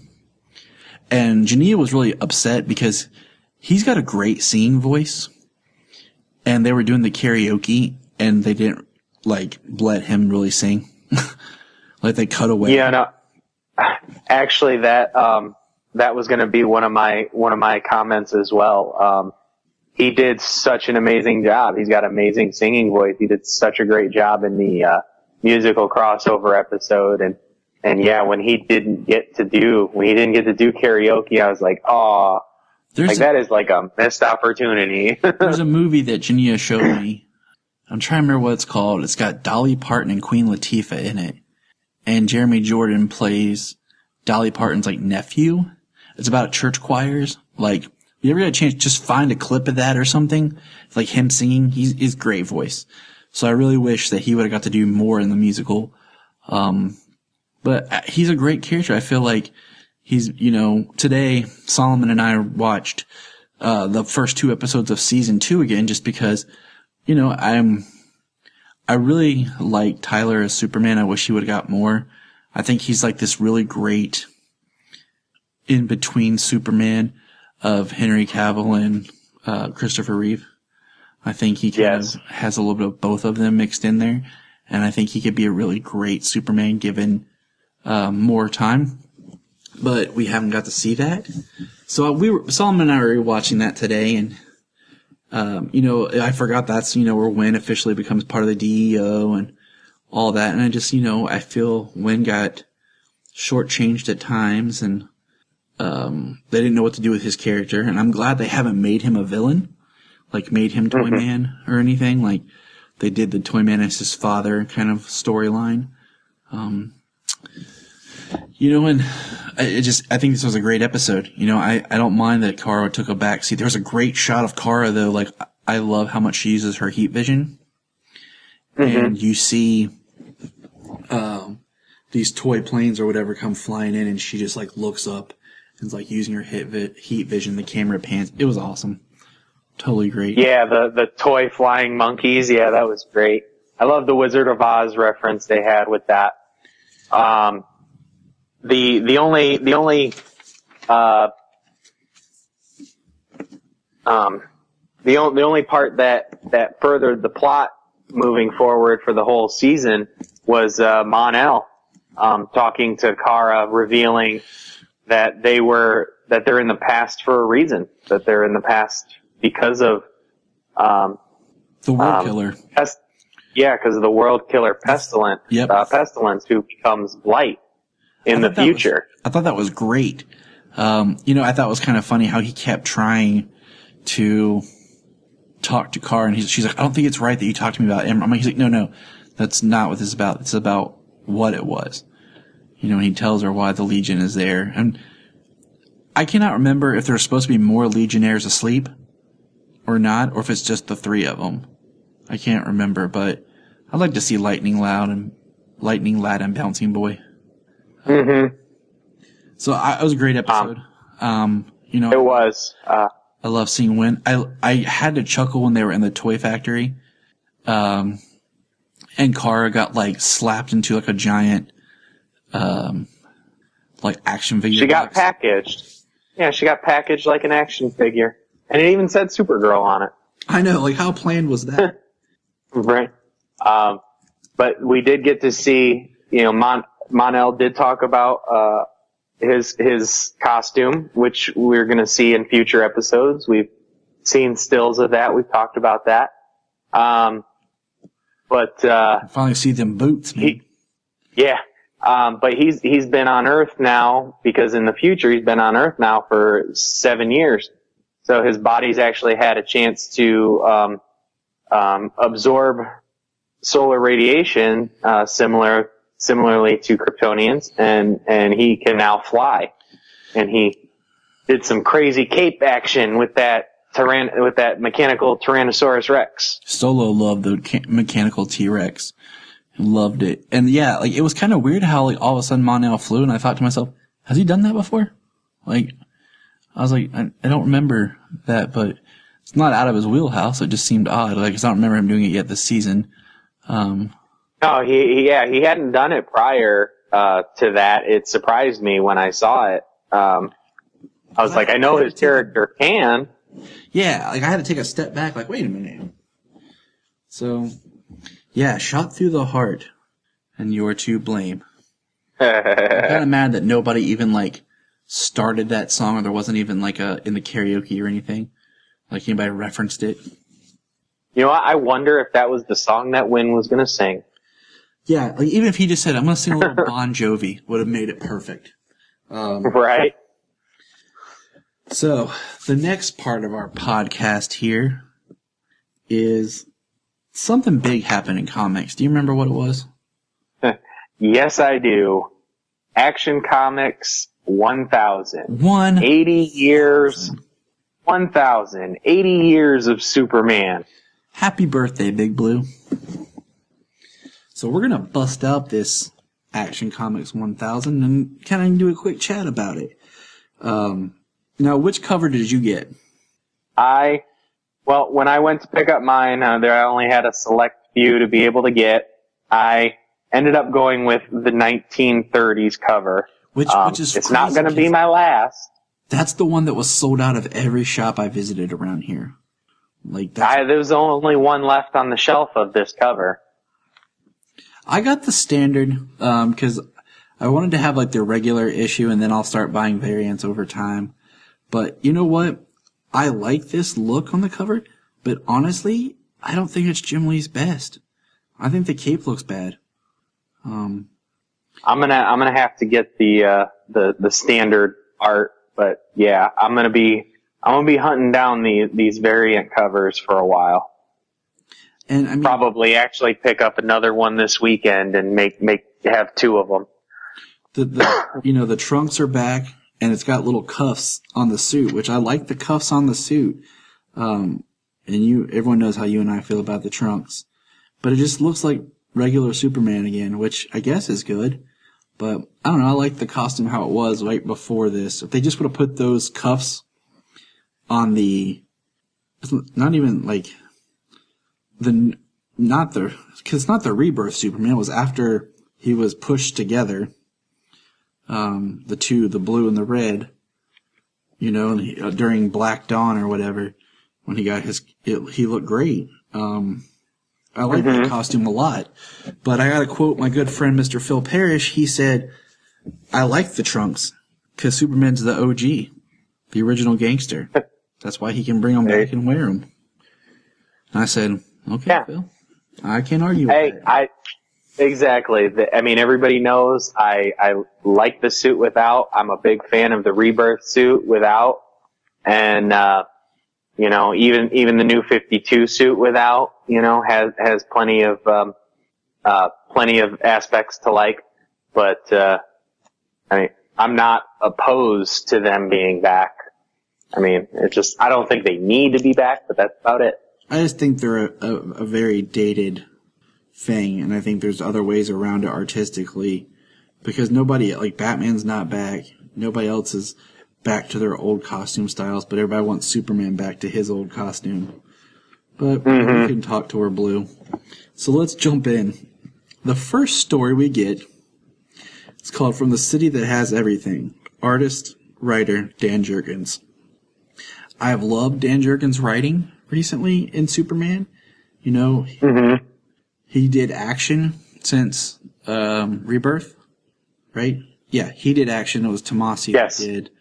And Jania was really upset because he's got a great singing voice. And they were doing the karaoke, and they didn't, let him really sing. They cut away. Yeah, no. Actually, that was going to be one of my comments as well. He did such an amazing job. He's got an amazing singing voice. He did such a great job in the musical crossover episode, and yeah, when he didn't get to do karaoke, I was like, oh, That is like a missed opportunity. There's a movie that Jania showed me. I'm trying to remember what it's called. It's got Dolly Parton and Queen Latifah in it. And Jeremy Jordan plays Dolly Parton's like nephew. It's about church choirs. Like, you ever get a chance, just find a clip of that or something? It's like him singing. He's great voice. So I really wish that he would have got to do more in the musical. But he's a great character. I feel like he's, today Solomon and I watched, the first 2 episodes of season 2 again, just because, I really like Tyler as Superman. I wish he would have got more. I think he's like this really great in between Superman of Henry Cavill and Christopher Reeve. I think he kind of has a little bit of both of them mixed in there, and I think he could be a really great Superman given more time. But we haven't got to see that. So Solomon and I were watching that today, and I forgot that's where Wynn officially becomes part of the DEO and all that, and I just I feel Wynn got shortchanged at times, and they didn't know what to do with his character, and I'm glad they haven't made him a villain, like made him Toyman or anything, like they did the Toyman as his father kind of storyline. And I think this was a great episode. I don't mind that Kara took a backseat. There was a great shot of Kara though, like I love how much she uses her heat vision. And you see these toy planes or whatever come flying in, and she just like looks up and is like using her heat vision. The camera pans. It was awesome. Totally great. Yeah, the toy flying monkeys. Yeah, that was great. I love the Wizard of Oz reference they had with that. The only part that furthered the plot moving forward for the whole season was Mon-El talking to Kara, revealing that they're in the past for a reason, that they're in the past because of the world killer. Because of the world killer Pestilence. Yep. Pestilence, who becomes Blight in the future. I thought that was great. I thought it was kind of funny how he kept trying to talk to Kara, and she's like, I don't think it's right that you talk to me about him. He's like, no, that's not what this is about. It's about what it was. And he tells her why the Legion is there. And I cannot remember if there's supposed to be more Legionnaires asleep or not, or if it's just the 3 of them. I can't remember, but I'd like to see Lightning Lad and Bouncing Boy. So it was a great episode. It was. I love seeing Wynn. I had to chuckle when they were in the toy factory. And Kara got like slapped into like a giant, like action figure. She got packaged. Yeah, she got packaged like an action figure. And it even said Supergirl on it. I know, like how planned was that? Right. But we did get to see, Mon-El did talk about, his costume, which we're going to see in future episodes. We've seen stills of that. We've talked about that. Finally see them boots, man. But he's been on Earth now, because in the future he's been on Earth now for 7 years. So his body's actually had a chance to, absorb solar radiation, similarly to Kryptonians, and he can now fly. And he did some crazy cape action with that mechanical Tyrannosaurus Rex. Solo loved the mechanical T-Rex. Loved it. And yeah, like it was kind of weird how like all of a sudden Mon-El flew, and I thought to myself, has he done that before? Like, I was like, I don't remember that, but it's not out of his wheelhouse. It just seemed odd. Like, 'cause I don't remember him doing it yet this season. No, he hadn't done it prior to that. It surprised me when I saw it. I was like, I know his character can. Yeah, like I had to take a step back, like, wait a minute. So, yeah, shot through the heart, and you're to blame. I'm kind of mad that nobody even like started that song, or there wasn't even like in the karaoke or anything. Like anybody referenced it. I wonder if that was the song that Wynn was going to sing. Yeah, like even if he just said, I'm going to sing a little Bon Jovi, would have made it perfect. Right. So, the next part of our podcast here is something big happened in comics. Do you remember what it was? Yes, I do. Action Comics 1000. 80 years. 1000. 80 years of Superman. Happy birthday, Big Blue. So we're going to bust out this Action Comics 1000 and kind of do a quick chat about it. Now, which cover did you get? Well, when I went to pick up mine, there I only had a select few to be able to get. I ended up going with the 1930s cover. Which is it's not going to be my last. That's the one that was sold out of every shop I visited around here. Like there's only one left on the shelf of this cover. I got the standard because I wanted to have like the regular issue, and then I'll start buying variants over time. But you know what? I like this look on the cover, but honestly, I don't think it's Jim Lee's best. I think the cape looks bad. I'm gonna have to get the standard art, but yeah, I'm gonna be hunting down these variant covers for a while. And I mean, probably actually pick up another one this weekend and have two of them. The trunks are back, and it's got little cuffs on the suit, which I like the cuffs on the suit. And everyone knows how you and I feel about the trunks, but it just looks like regular Superman again, which I guess is good. But I don't know. I like the costume how it was right before this. If they just would have put those cuffs on not even like because it's not the Rebirth Superman. It was after he was pushed together. The two, the blue and the red, and during Black Dawn or whatever, when he got he looked great. I like that costume a lot, but I gotta quote my good friend Mr. Phil Parrish. He said, "I like the trunks because Superman's the OG, the original gangster. That's why he can bring them back and wear them." And I said, "Okay, yeah. Phil, I can't argue with that." Exactly. Everybody knows I like the suit without. I'm a big fan of the Rebirth suit without, and even the new 52 suit without, has plenty of aspects to like. But I'm not opposed to them being back. I don't think they need to be back, but that's about it. I just think they're a very dated thing, and I think there's other ways around it artistically, because nobody, like Batman's not back, nobody else is back to their old costume styles, but everybody wants Superman back to his old costume. But we can talk to her Blue. So let's jump in. The first story we get is called From the City That Has Everything. Artist, writer, Dan Jurgens. I have loved Dan Jurgens' writing recently in Superman. He did action since Rebirth, right? Yeah, he did action. It was Tomasi that did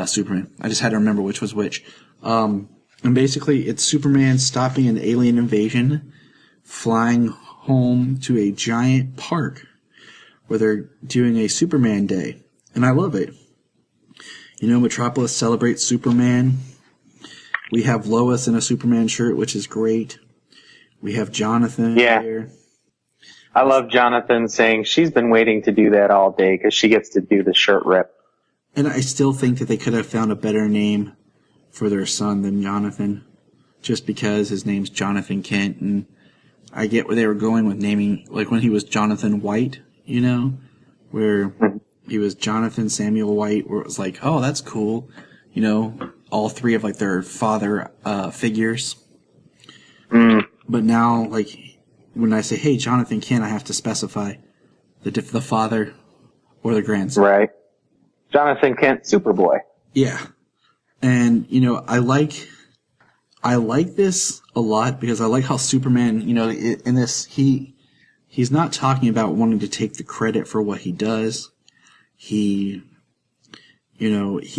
Superman. I just had to remember which was which. And basically, it's Superman stopping an alien invasion, flying home to a giant park where they're doing a Superman Day. And I love it. Metropolis celebrates Superman. We have Lois in a Superman shirt, which is great. We have Jonathan here. I love Jonathan saying she's been waiting to do that all day because she gets to do the shirt rip. And I still think that they could have found a better name for their son than Jonathan, just because his name's Jonathan Kent. And I get where they were going with naming, like when he was Jonathan White, where he was Jonathan Samuel White, where it was like, oh, that's cool. All three of like their father figures. But now, like, when I say, hey, Jonathan Kent, I have to specify the father or the grandson. Right. Jonathan Kent, Superboy. Yeah. And, I like this a lot because I like how Superman, in this, he's not talking about wanting to take the credit for what he does. He's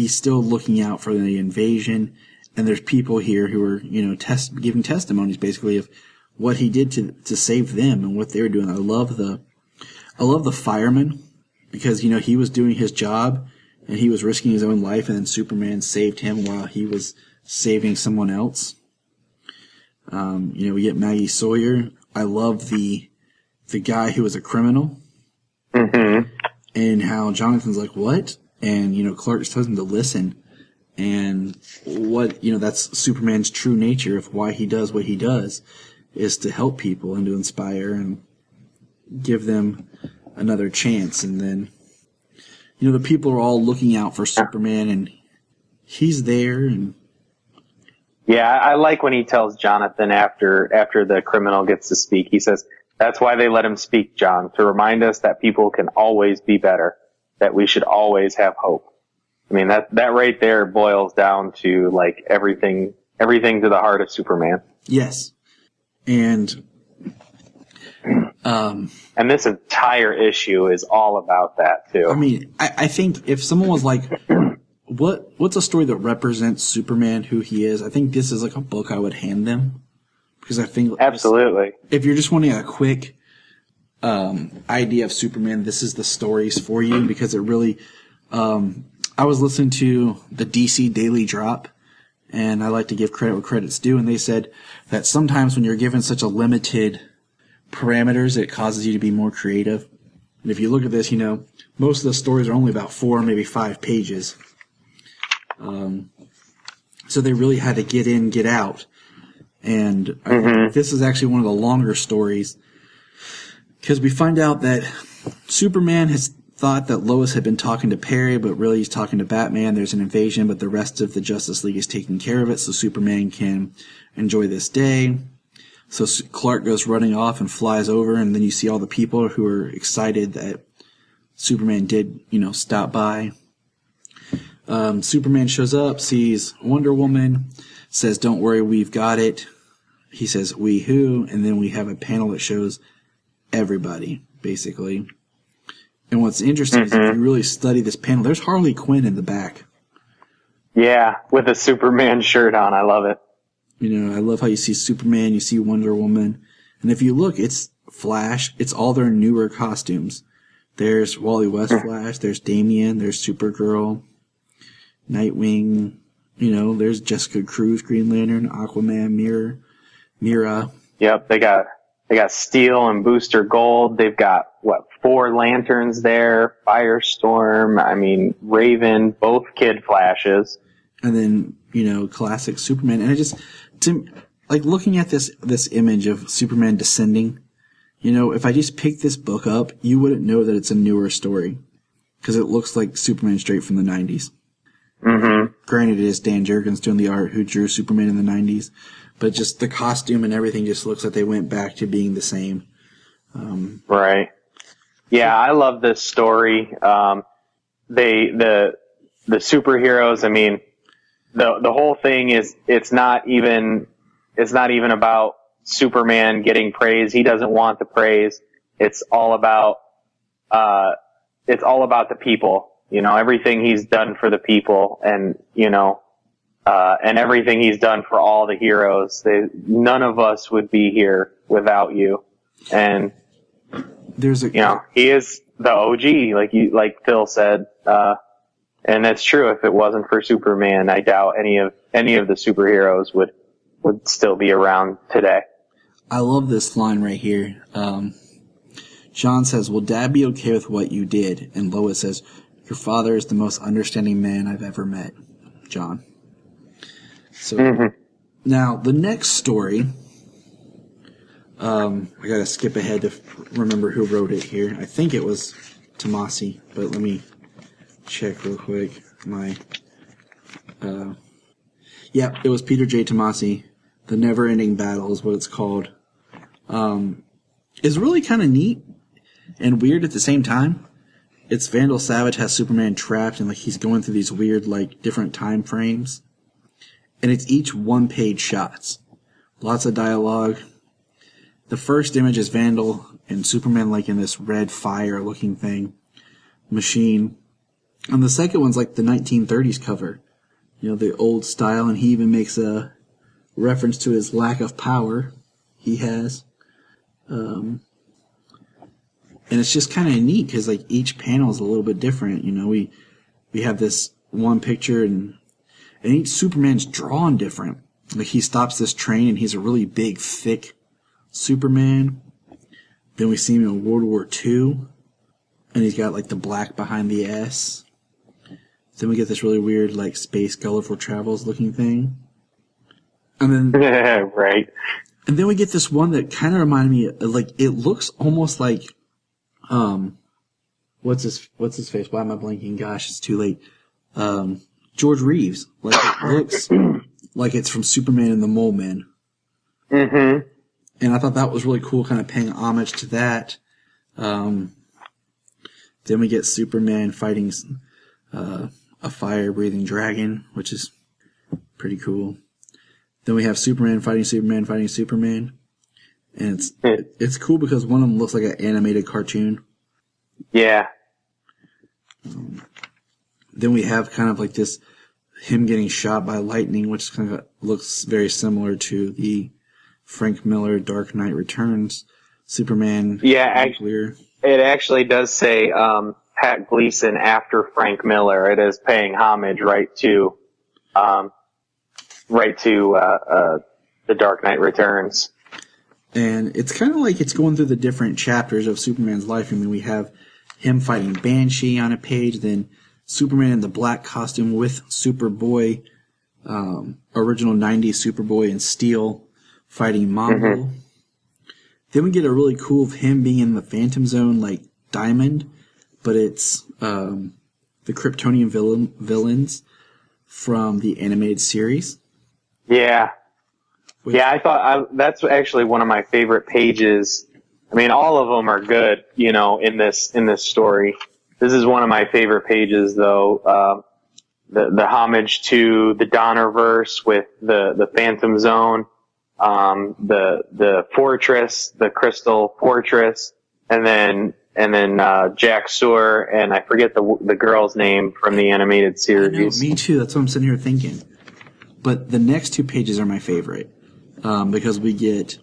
still looking out for the invasion. And there's people here who are, giving testimonies basically of what he did to save them and what they were doing. I love the fireman because, he was doing his job and he was risking his own life, and then Superman saved him while he was saving someone else. We get Maggie Sawyer. I love the guy who was a criminal. Mm-hmm. And how Jonathan's like, what? And, Clark just tells him to listen. And that's Superman's true nature of why he does what he does, is to help people and to inspire and give them another chance. And then, the people are all looking out for Superman, and he's there. And yeah, I like when he tells Jonathan after the criminal gets to speak, he says, "That's why they let him speak, John, to remind us that people can always be better, that we should always have hope." I mean, that right there boils down to like everything to the heart of Superman. Yes. And this entire issue is all about that too. I mean, I think if someone was like, what's a story that represents Superman, who he is, I think this is like a book I would hand them. Because I think absolutely, if you're just wanting a quick idea of Superman, this is the stories for you, because it really. I was listening to the DC Daily Drop, and I like to give credit where credit's due, and they said that sometimes when you're given such a limited parameters, it causes you to be more creative. And if you look at this, most of the stories are only about 4, maybe 5 pages. So they really had to get in, get out. And I think this is actually one of the longer stories, because we find out that Superman has thought that Lois had been talking to Perry, but really he's talking to Batman. There's an invasion, but the rest of the Justice League is taking care of it, so Superman can enjoy this day. So Clark goes running off and flies over, and then you see all the people who are excited that Superman did, stop by. Superman shows up, sees Wonder Woman, says, "Don't worry, we've got it." He says, "We who?" And then we have a panel that shows everybody, basically. And what's interesting is if you really study this panel, there's Harley Quinn in the back. Yeah, with a Superman shirt on. I love it. I love how you see Superman, you see Wonder Woman. And if you look, it's Flash. It's all their newer costumes. There's Wally West Flash. There's Damian. There's Supergirl. Nightwing. There's Jessica Cruz, Green Lantern, Aquaman, Mira. Yep, they got Steel and Booster Gold. They've got 4 Lanterns there, Firestorm. I mean, Raven, both Kid Flashes, and then classic Superman. And looking at this image of Superman descending. If I just picked this book up, you wouldn't know that it's a newer story, because it looks like Superman straight from the 90s. Mm-hmm. Granted, it is Dan Jurgens doing the art who drew Superman in the 90s. But just the costume and everything just looks like they went back to being the same. Right. Yeah, I love this story. The superheroes. I mean, the whole thing is it's not even about Superman getting praise. He doesn't want the praise. It's all about the people. Everything he's done for the people, and and everything he's done for all the heroes. None of us would be here without you. And he is the OG, like Phil said. And that's true. If it wasn't for Superman, I doubt any of the superheroes would still be around today. I love this line right here. John says, "Will Dad be okay with what you did?" And Lois says, "Your father is the most understanding man I've ever met, John." So Now the next story, I gotta skip ahead to remember who wrote it here. I think it was Tomasi, but let me check real quick. It was Peter J. Tomasi. The Never-Ending Battle is what it's called. It's really kind of neat and weird at the same time. It's Vandal Savage has Superman trapped, and he's going through these weird different time frames. And it's each one-page shots. Lots of dialogue. The first image is Vandal and Superman in this red fire-looking machine. And the second one's the 1930s cover. The old style, and he even makes a reference to his lack of power he has. And it's just kind of neat because each panel is a little bit different. we have this one picture, and each Superman's drawn different. Like, he stops this train, and he's a really big, thick Superman. Then we see him in World War II, and he's got, like, the black behind the S. Then we get this really weird, like, Space Colorful Travels looking thing. And then... right. And then we get this one that kind of reminded me, like, it looks almost like, what's his face? Why am I blanking? Gosh, it's too late. George Reeves. Like, it looks like it's from Superman and the Mole Men. Mm-hmm. And I thought that was really cool, kind of paying homage to that. Then we get Superman fighting a fire-breathing dragon, which is pretty cool. Then we have Superman fighting Superman. And it's cool because one of them looks like an animated cartoon. Yeah. Then we have kind of like this, him getting shot by lightning, which kind of looks very similar to the Frank Miller Dark Knight Returns Superman. Yeah, it actually does say Pat Gleason after Frank Miller. It is paying homage right to the Dark Knight Returns. And it's kind of like it's going through the different chapters of Superman's life. I mean, we have him fighting Banshee on a page, then Superman in the black costume with Superboy, original 90s Superboy in steel, fighting Mambo. Mm-hmm. Then we get a really cool of him being in the Phantom Zone, like Diamond, but it's the Kryptonian villains from the animated series. Yeah. Yeah, I thought that's actually one of my favorite pages. I mean, all of them are good, you know, in this story. This is one of my favorite pages, though. The homage to the Donnerverse with the Phantom Zone, the fortress, the Crystal Fortress, and then Jack Sewer, and I forget the girl's name from the animated series. I know, me too. That's what I'm sitting here thinking. But the next two pages are my favorite. Because we get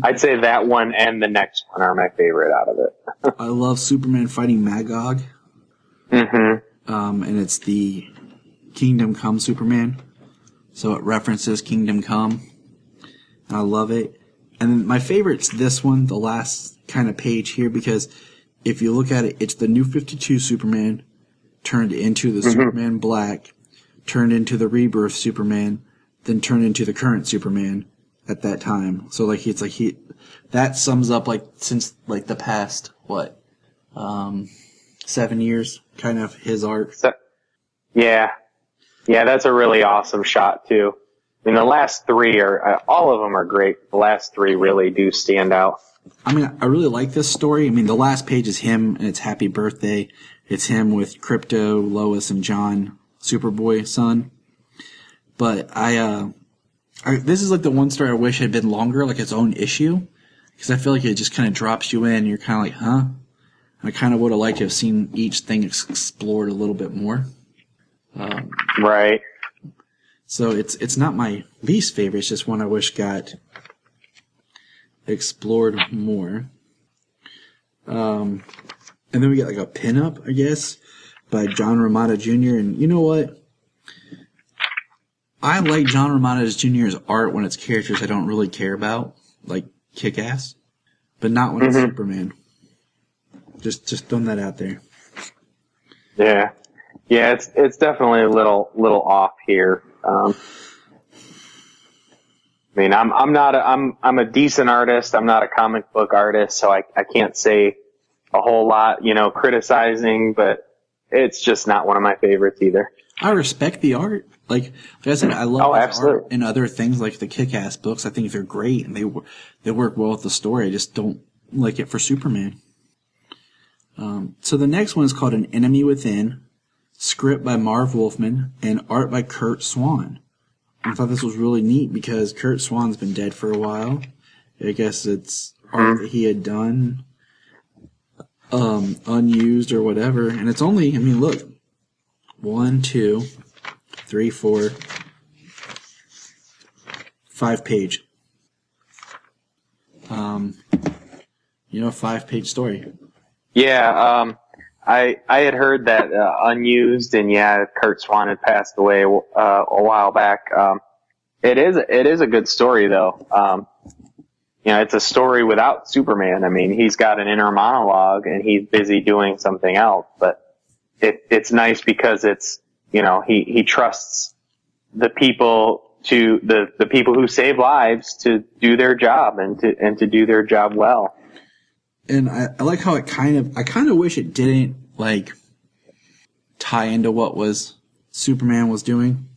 I'd say that one and the next one are my favorite out of it. I love Superman fighting Magog. Mm-hmm. And it's the Kingdom Come Superman. So it references Kingdom Come. I love it. And my favorite's this one, the last kind of page here, because if you look at it, it's the New 52 Superman turned into the Superman Black, turned into the Rebirth Superman, then turned into the current Superman at that time. So like that sums up like since like the past 7 years, kind of his arc. Yeah, that's a really awesome shot too. I mean, the last three are all of them are great. The last three really do stand out. I mean, I really like this story. I mean, the last page is him and it's Happy Birthday. It's him with Crypto, Lois, and John, Superboy son. But this is like the one story I wish had been longer, like its own issue, because I feel like it just kind of drops you in. And you're kind of like, huh? I kind of would have liked to have seen each thing explored a little bit more. Right. So it's not my least favorite. It's just one I wish got explored more. And then we get like a pinup, I guess, by John Romita Jr. And you know what? I like John Romita Jr.'s art when it's characters I don't really care about, like Kick-Ass, but not when it's Superman. Just throwing that out there. Yeah, it's definitely a little off here. I mean, I'm a decent artist. I'm not a comic book artist, so I can't say a whole lot, criticizing, but it's just not one of my favorites either. I respect the art. Like I said, I love art and other things like the Kick-Ass books. I think they're great and they work well with the story. I just don't like it for Superman. So the next one is called An Enemy Within, script by Marv Wolfman and art by Kurt Swan. I thought this was really neat because Kurt Swan's been dead for a while. I guess it's art that he had done, unused or whatever. And it's only, I mean, look, 1, 2, 3, 4, 5 page. 5-page story. Yeah, I had heard that unused, and Kurt Swan had passed away a while back. It is a good story though. It's a story without Superman. I mean, he's got an inner monologue and he's busy doing something else, but it's nice because it's, he trusts the people the people who save lives to do their job and to do their job well. And I like how I kind of wish it didn't like tie into what was Superman was doing.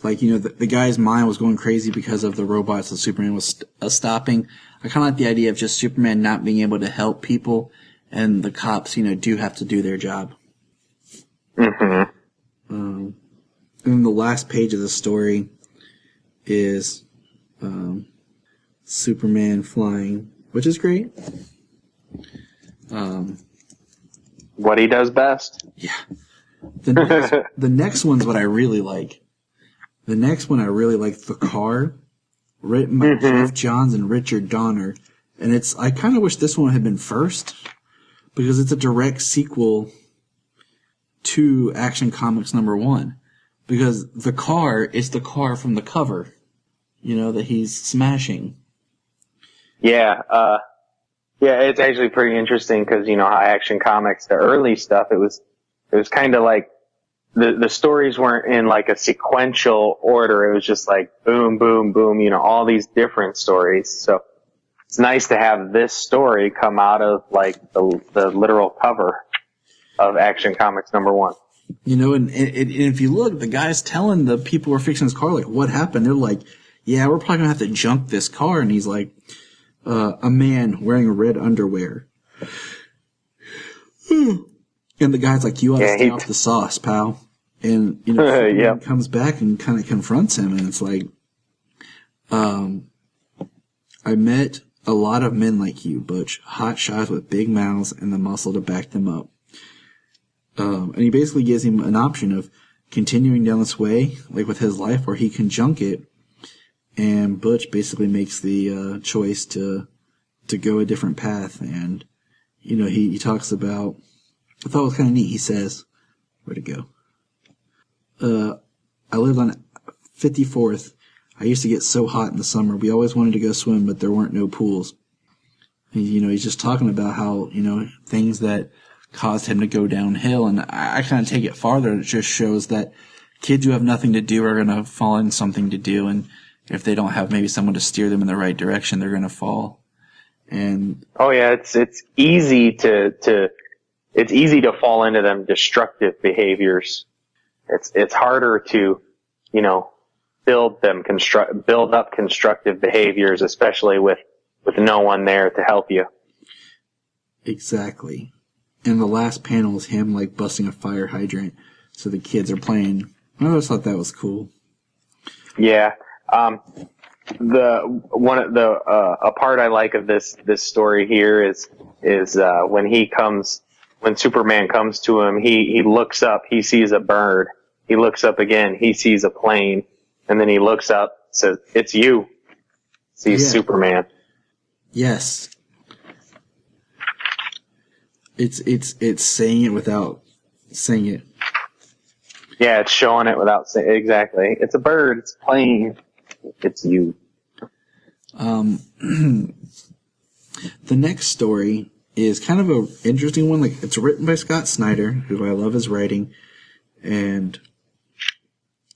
Like, the guy's mind was going crazy because of the robots that Superman was stopping. I kind of like the idea of just Superman not being able to help people, and the cops, do have to do their job. Mm-hmm. And then the last page of the story is Superman flying, which is great. What he does best. Yeah. The next one's what I really like. The next one I really like, The Car, written by Jeff Johns and Richard Donner. And I kind of wish this one had been first, because it's a direct sequel to Action Comics #1. Because The Car is the car from the cover, that he's smashing. Yeah, it's actually pretty interesting because, how Action Comics, the early stuff, it was kind of like, the stories weren't in like a sequential order. It was just like boom, boom, boom, all these different stories. So it's nice to have this story come out of like the literal cover of Action Comics #1. And if you look, the guy's telling the people who are fixing his car, like, what happened? They're like, yeah, we're probably gonna have to junk this car. And he's like, a man wearing red underwear. And the guy's like, you ought to stay off the sauce, pal. And, Superman comes back and kind of confronts him, and it's like, I met a lot of men like you, Butch, hot shots with big mouths and the muscle to back them up. And he basically gives him an option of continuing down this way, like with his life, or he can junk it. And Butch basically makes the choice to go a different path. And, he talks about, I thought it was kind of neat. He says, where'd it go? I lived on 54th. I used to get so hot in the summer. We always wanted to go swim, but there weren't no pools. And, he's just talking about how, things that caused him to go downhill. And I kind of take it farther. It just shows that kids who have nothing to do are going to fall in something to do. And if they don't have maybe someone to steer them in the right direction, they're going to fall. And oh yeah, it's easy to fall into them destructive behaviors. It's harder to, build up constructive behaviors, especially with no one there to help you. Exactly. And the last panel is him like busting a fire hydrant, so the kids are playing. I always thought that was cool. Yeah. A part I like of this story here is when Superman comes to him, he looks up, he sees a bird. He looks up again, he sees a plane, and then he looks up, says, "It's you." Sees Superman. Yes. It's saying it without saying it. Yeah, it's showing it without saying exactly. It's a bird, it's a plane, it's you. The next story is kind of an interesting one. Like, it's written by Scott Snyder, who I love his writing, and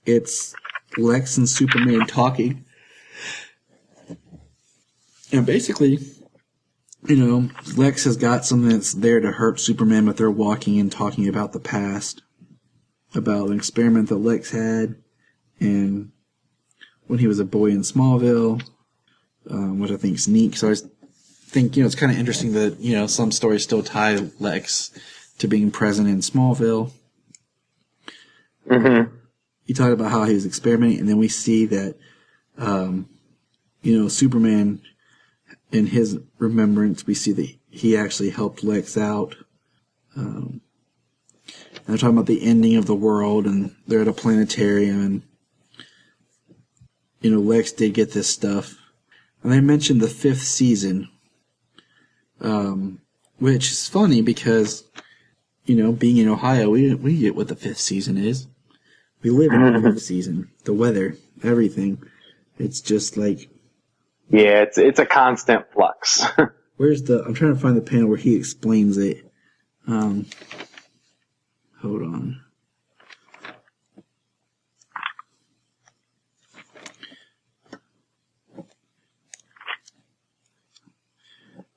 it's Lex and Superman talking. And basically, Lex has got something that's there to hurt Superman, but they're walking and talking about the past, about an experiment that Lex had, and when he was a boy in Smallville, which I think is neat. So I think, it's kind of interesting that, some stories still tie Lex to being present in Smallville. Mm-hmm. You talk about how he was experimenting, and then we see that, Superman, in his remembrance, we see that he actually helped Lex out. And they're talking about the ending of the world, and they're at a planetarium, and, Lex did get this stuff. And they mentioned the 5th season, which is funny because being in Ohio, we get what the 5th season is. We live in the 5th season. The weather, everything. It's just like... Yeah, it's a constant flux. I'm trying to find the panel where he explains it. Hold on.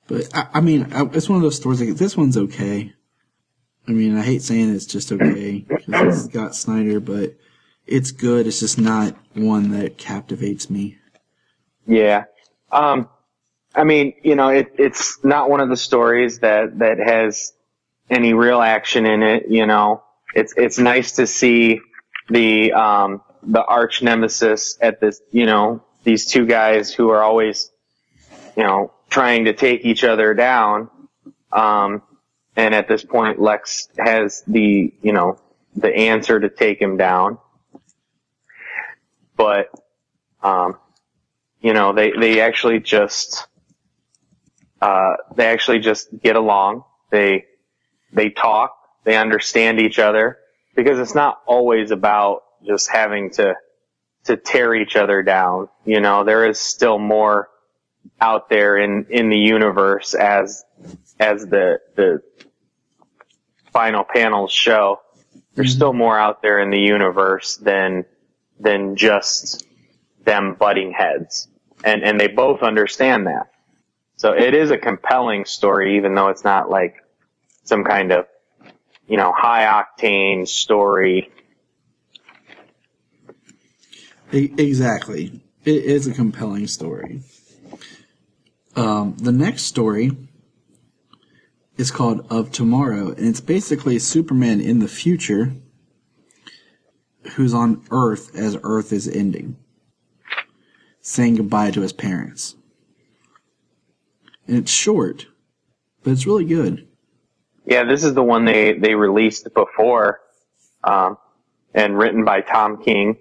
But, I mean, it's one of those stories, like, this one's okay. I mean, I hate saying it's just okay, because it's Scott Snyder, but it's good. It's just not one that captivates me. Yeah. I mean, it's not one of the stories that has any real action in it, It's nice to see the arch nemesis at this, these two guys who are always, trying to take each other down. And at this point, Lex has the answer to take him down. But, they actually just get along. They talk, they understand each other, because it's not always about just having to tear each other down. There is still more out there in the universe, as the final panels show. There's still more out there in the universe than just them butting heads. And they both understand that. So it is a compelling story, even though it's not like some kind of, high octane story. Exactly. It is a compelling story. The next story is called Of Tomorrow, and it's basically Superman in the future who's on Earth as Earth is ending, saying goodbye to his parents. And it's short, but it's really good. Yeah, this is the one they released before, and written by Tom King.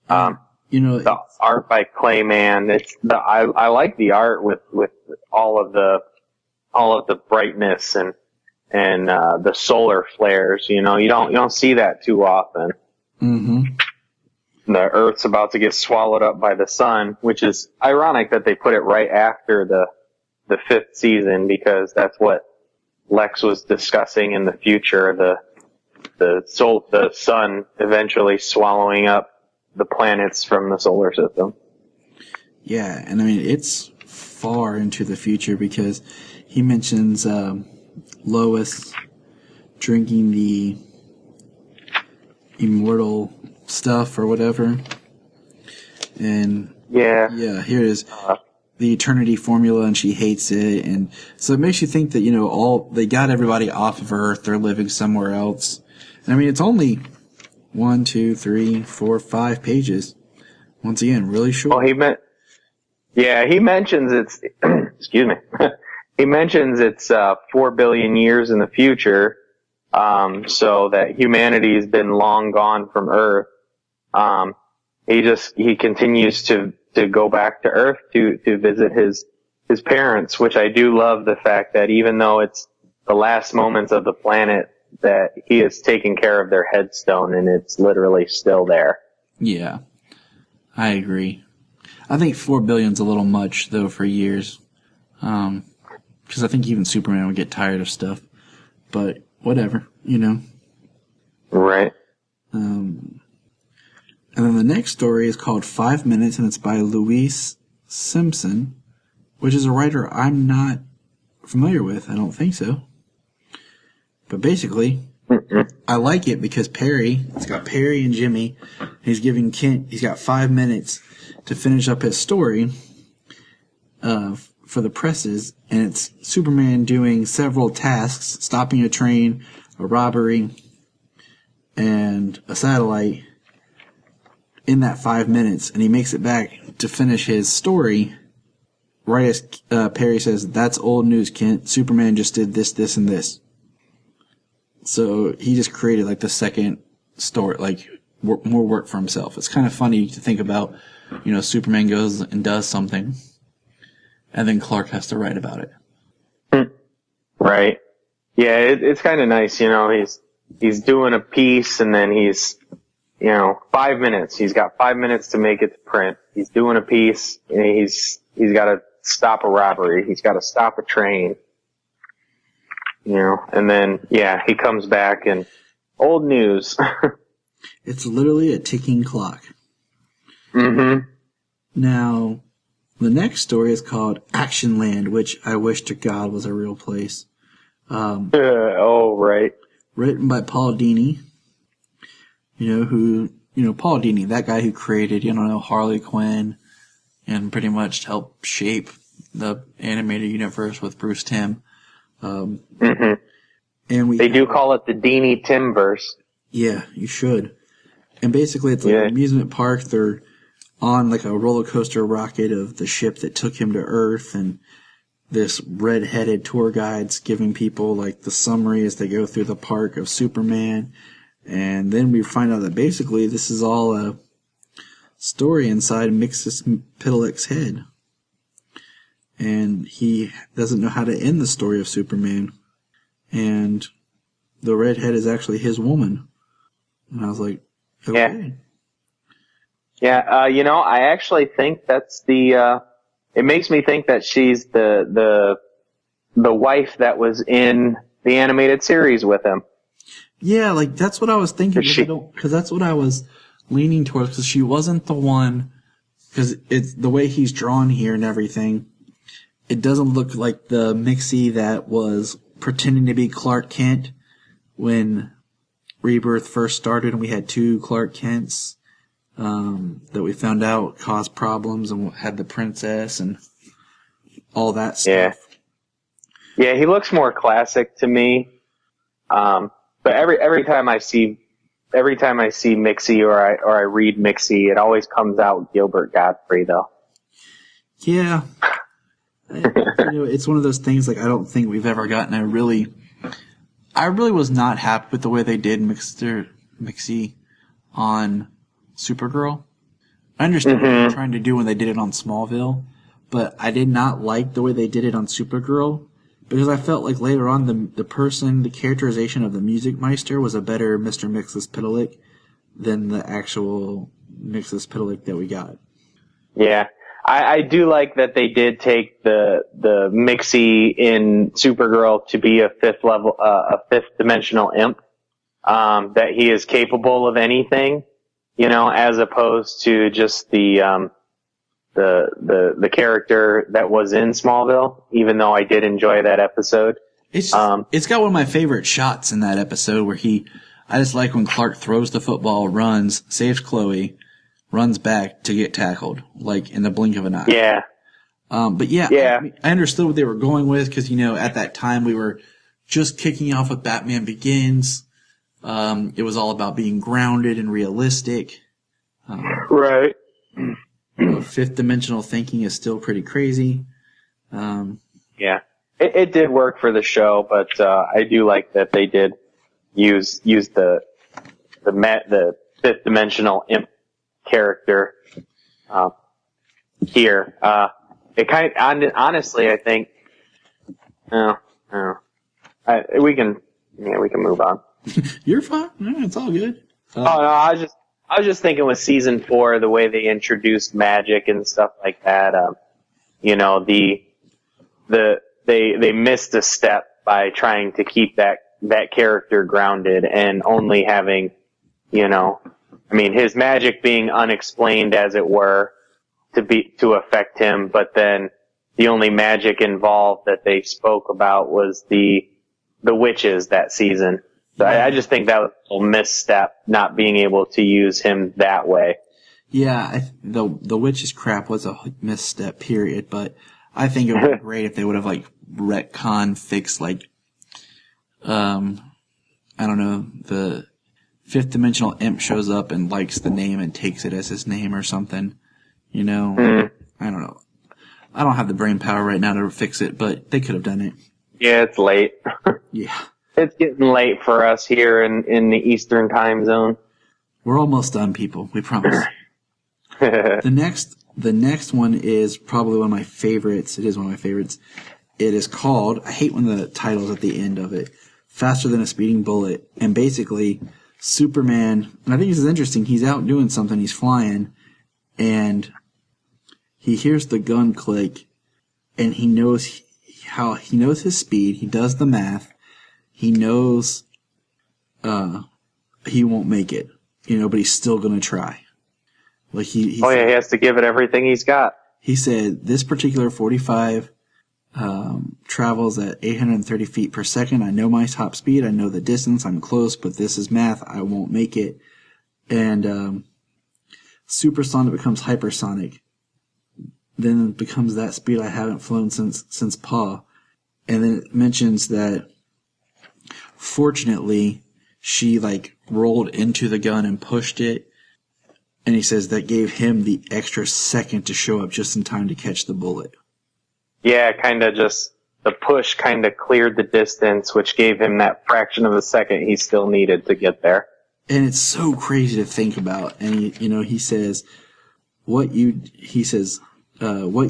The art by Clayman. I like the art with all of the brightness and the solar flares. You don't see that too often. Mm-hmm. The Earth's about to get swallowed up by the sun, which is ironic that they put it right after the 5th season, because that's what Lex was discussing in the future. The sun eventually swallowing up the planets from the solar system. Yeah, and I mean, it's far into the future, because he mentions Lois drinking the immortal stuff or whatever. And yeah, here it is. The eternity formula, and she hates it. And so it makes you think that, they got everybody off of Earth, they're living somewhere else. And I mean, it's only 1, 2, 3, 4, 5 pages. Once again, really short. Oh, he mentions it's, excuse me. He mentions it's 4 billion years in the future, so that humanity's been long gone from Earth. He continues to go back to Earth to visit his parents, which I do love the fact that even though it's the last moments of the planet, that he is taking care of their headstone, and it's literally still there. Yeah, I agree. I think 4 billion's a little much, though, for years. Because I think even Superman would get tired of stuff. But whatever, Right. And then the next story is called 5 Minutes, and it's by Louise Simpson, which is a writer I'm not familiar with. I don't think so. But basically, I like it because it's got Perry and Jimmy. He's giving Kent, he's got 5 minutes to finish up his story for the presses, and it's Superman doing several tasks, stopping a train, a robbery, and a satellite in that 5 minutes, and he makes it back to finish his story right as Perry says, "That's old news, Kent. Superman just did this, this, and this." So he just created the second story, more work for himself. It's kind of funny to think about, Superman goes and does something, and then Clark has to write about it. Right. Yeah, it's kind of nice, he's doing a piece and then he's, 5 minutes. He's got 5 minutes to make it to print. He's doing a piece and he's got to stop a robbery. He's got to stop a train, and then, he comes back and old news. It's literally a ticking clock. Mm-hmm. Now, the next story is called Action Land, which I wish to God was a real place. Right. Written by Paul Dini. Paul Dini, that guy who created, Harley Quinn and pretty much helped shape the animated universe with Bruce Timm. Mm-hmm. And they do call it the Dini Timverse. Yeah, you should. And basically it's like an amusement park. They're on like a roller coaster rocket of the ship that took him to Earth, and this red-headed tour guide's giving people like the summary as they go through the park of Superman. And then we find out that basically this is all a story inside Mxyzptlk's head. And he doesn't know how to end the story of Superman. And the redhead is actually his woman. And I was like, okay. Yeah, I actually think that's it makes me think that she's the wife that was in the animated series with him. Yeah, like that's what I was thinking, because that's what I was leaning towards, because she wasn't the one, because it's the way he's drawn here and everything. It doesn't look like the Mixie that was pretending to be Clark Kent when Rebirth first started and we had two Clark Kents that we found out caused problems and had the princess and all that stuff. Yeah, he looks more classic to me. But every time I see Mixie or I read Mixie, it always comes out Gilbert Godfrey though. Yeah. It's one of those things, like, I don't think we've ever gotten I really was not happy with the way they did Mixie on Supergirl. I understand what they're trying to do when they did it on Smallville, but I did not like the way they did it on Supergirl, because I felt like later on the characterization of the Music Meister was a better Mr. Mxyzptlk than the actual Mxyzptlk that we got. Yeah. I do like that they did take the Mixie in Supergirl to be a fifth dimensional imp, that he is capable of anything, as opposed to just the character that was in Smallville, even though I did enjoy that episode. It's got one of my favorite shots in that episode where I just like when Clark throws the football, runs, saves Chloe, runs back to get tackled, like in the blink of an eye. Yeah. But yeah. I understood what they were going with, because, at that time we were just kicking off with Batman Begins. It was all about being grounded and realistic. Right. Fifth dimensional thinking is still pretty crazy. Yeah. It did work for the show, but I do like that they did use the fifth dimensional imp character here. It honestly, I think. We can move on. You're fine. Yeah, it's all good. No, I was just thinking with season 4, the way they introduced magic and stuff like that. They missed a step by trying to keep that character grounded and only having, his magic being unexplained, as it were, to affect him, but then the only magic involved that they spoke about was the witches that season. So I just think that was a misstep, not being able to use him that way. Yeah, the witches crap was a misstep, period, but I think it would be great if they would have, retcon fixed, the fifth dimensional imp shows up and likes the name and takes it as his name or something. I don't know. I don't have the brain power right now to fix it, but they could have done it. Yeah, it's late. Yeah. It's getting late for us here in the Eastern time zone. We're almost done, people. We promise. The next one is probably one of my favorites. It is one of my favorites. It is called, I hate when the title's at the end of it, Faster Than a Speeding Bullet. And basically, Superman, and I think this is interesting, he's out doing something, he's flying, and he hears the gun click, and he knows his speed, he does the math, he knows he won't make it, but he's still going to try. Like he has to give it everything he's got. He said, this particular 45 travels at 830 feet per second. I know my top speed. I know the distance. I'm close, but this is math. I won't make it. And supersonic becomes hypersonic. Then it becomes that speed I haven't flown since Pa. And then it mentions that fortunately she rolled into the gun and pushed it. And he says that gave him the extra second to show up just in time to catch the bullet. Yeah, kind of just the push kind of cleared the distance, which gave him that fraction of a second he still needed to get there. And it's so crazy to think about. And he says, what you did. He says, what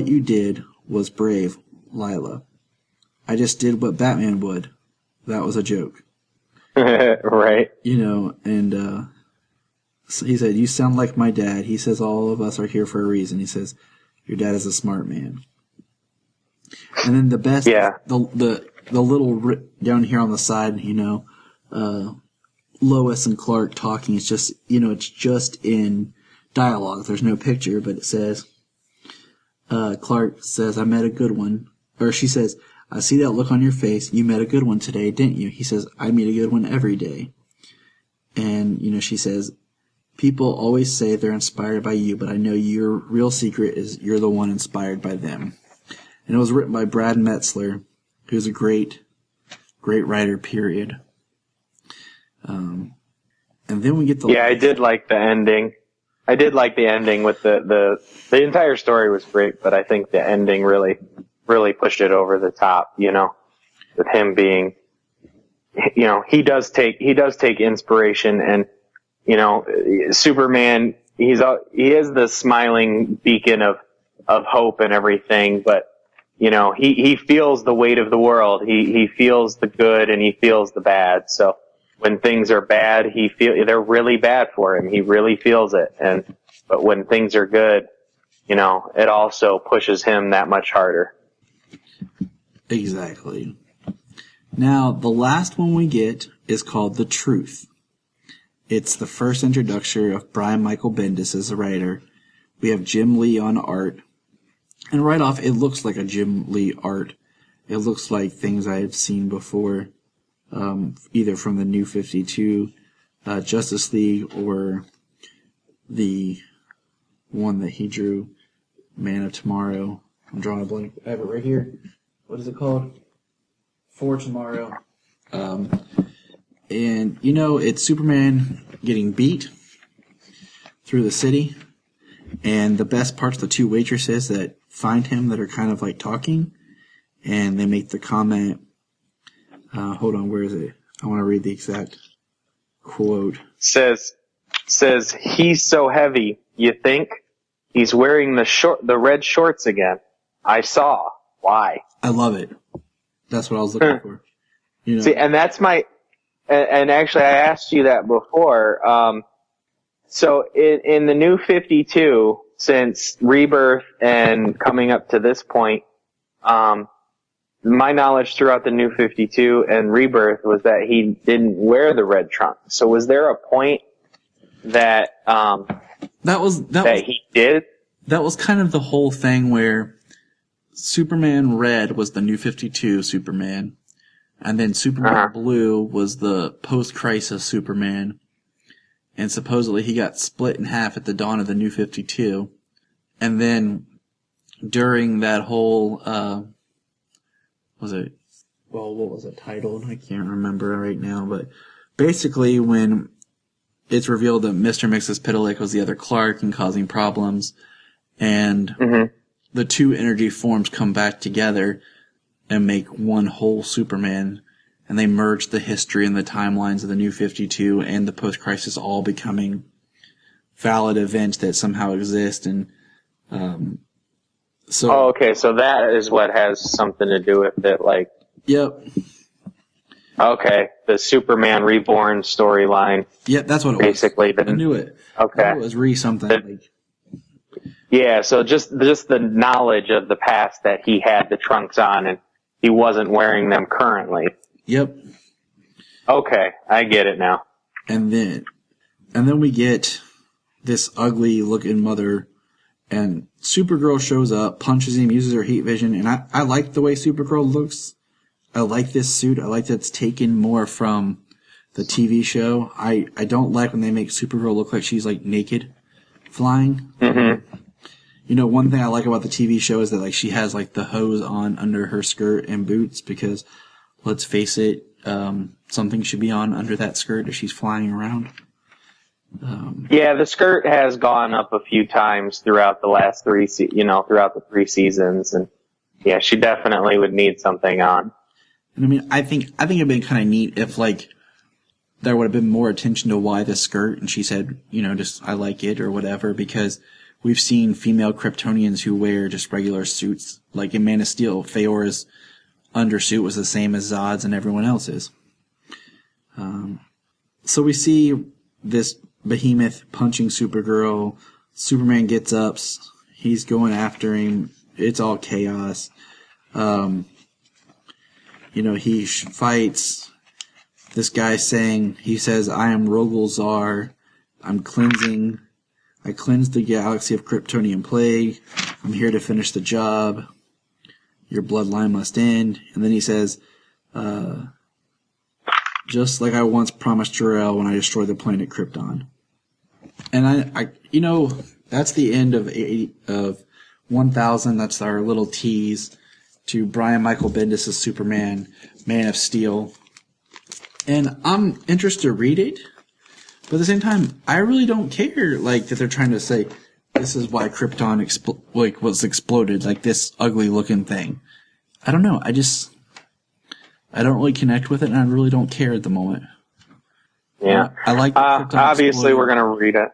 you did was brave, Lila. I just did what Batman would. That was a joke. Right. And so he said, you sound like my dad. He says, all of us are here for a reason. He says, your dad is a smart man. And then the best, the little down here on the side, Lois and Clark talking. It's just, it's just in dialogue. There's no picture, but it says, Clark says, I met a good one. Or she says, I see that look on your face. You met a good one today, didn't you? He says, I meet a good one every day. And, she says, people always say they're inspired by you, but I know your real secret is you're the one inspired by them. And it was written by Brad Metzler, who's a great writer, period. And then we get the... Yeah, I did like the ending. I did like the ending with the entire story was great, but I think the ending really pushed it over the top, with him being, he does take inspiration, and, Superman, he is the smiling beacon of hope and everything, but, he feels the weight of the world. He feels the good and he feels the bad. So when things are bad, they're really bad for him. He really feels it. But when things are good, it also pushes him that much harder. Exactly. Now, the last one we get is called The Truth. It's the first introduction of Brian Michael Bendis as a writer. We have Jim Lee on art. And right off, it looks like a Jim Lee art. It looks like things I have seen before, either from the New 52, Justice League, or the one that he drew, Man of Tomorrow. I'm drawing a blank. I have it right here. What is it called? For Tomorrow. And, it's Superman getting beat through the city. And the best part's the two waitresses that find him that are kind of talking. And they make the comment, hold on, where is it? I want to read the exact quote. Says, he's so heavy, you think? He's wearing the red shorts again. I saw. Why? I love it. That's what I was looking for. See, and that's and actually I asked you that before. So in the New 52, since Rebirth and coming up to this point, my knowledge throughout the New 52 and Rebirth was that he didn't wear the red trunk. So was there a point that he did? That was kind of the whole thing where Superman Red was the New 52 Superman, and then Superman Blue was the post-crisis Superman, and supposedly he got split in half at the dawn of the New 52, and then during that whole, what was it titled? I can't remember right now, but basically when it's revealed that Mr. Mxyzptlk was the other Clark and causing problems, and the two energy forms come back together and make one whole Superman, and they merge the history and the timelines of the New 52 and the post-crisis all becoming valid events that somehow exist, and So, Oh, okay. So that is what has something to do with it. Like, yep. okay, the Superman Reborn storyline. Yep, that's what it Basically, was. I knew it. Okay. I knew it was re something. Yeah, so just the knowledge of the past that he had the trunks on and he wasn't wearing them currently. Yep. Okay, I get it now. And then we get this ugly looking mother, and Supergirl shows up, punches him, uses her heat vision, and I like the way Supergirl looks. I like this suit. I like that it's taken more from the TV show. I don't like when they make Supergirl look like she's like naked flying. Mm-hmm. You know, one thing I like about the TV show is that like she has like the hose on under her skirt and boots because, let's face it, something should be on under that skirt if she's flying around. Yeah, the skirt has gone up a few times throughout the last throughout the 3 seasons, and yeah, she definitely would need something on. And I mean, I think it'd been kind of neat if like there would have been more attention to why the skirt, and she said, you know, just I like it or whatever, because we've seen female Kryptonians who wear just regular suits. Like in Man of Steel, Faora's undersuit was the same as Zod's and everyone else's. So we see this behemoth punching Supergirl. Superman gets up. He's going after him. It's all chaos. You know, he fights. This guy he says, I am Rogol Zar. I'm cleansing. I cleansed the galaxy of Kryptonian plague. I'm here to finish the job. Your bloodline must end. And then he says, just like I once promised Jor-El when I destroyed the planet Krypton. And I you know, that's the end of 1000. That's our little tease to Brian Michael Bendis' Superman, Man of Steel. And I'm interested to read it, but at the same time, I really don't care, like, that they're trying to say, this is why Krypton was exploded, like this ugly looking thing. I don't know, I don't really connect with it, and I really don't care at the moment. Yeah. I like that Krypton obviously, exploded. we're going to read it.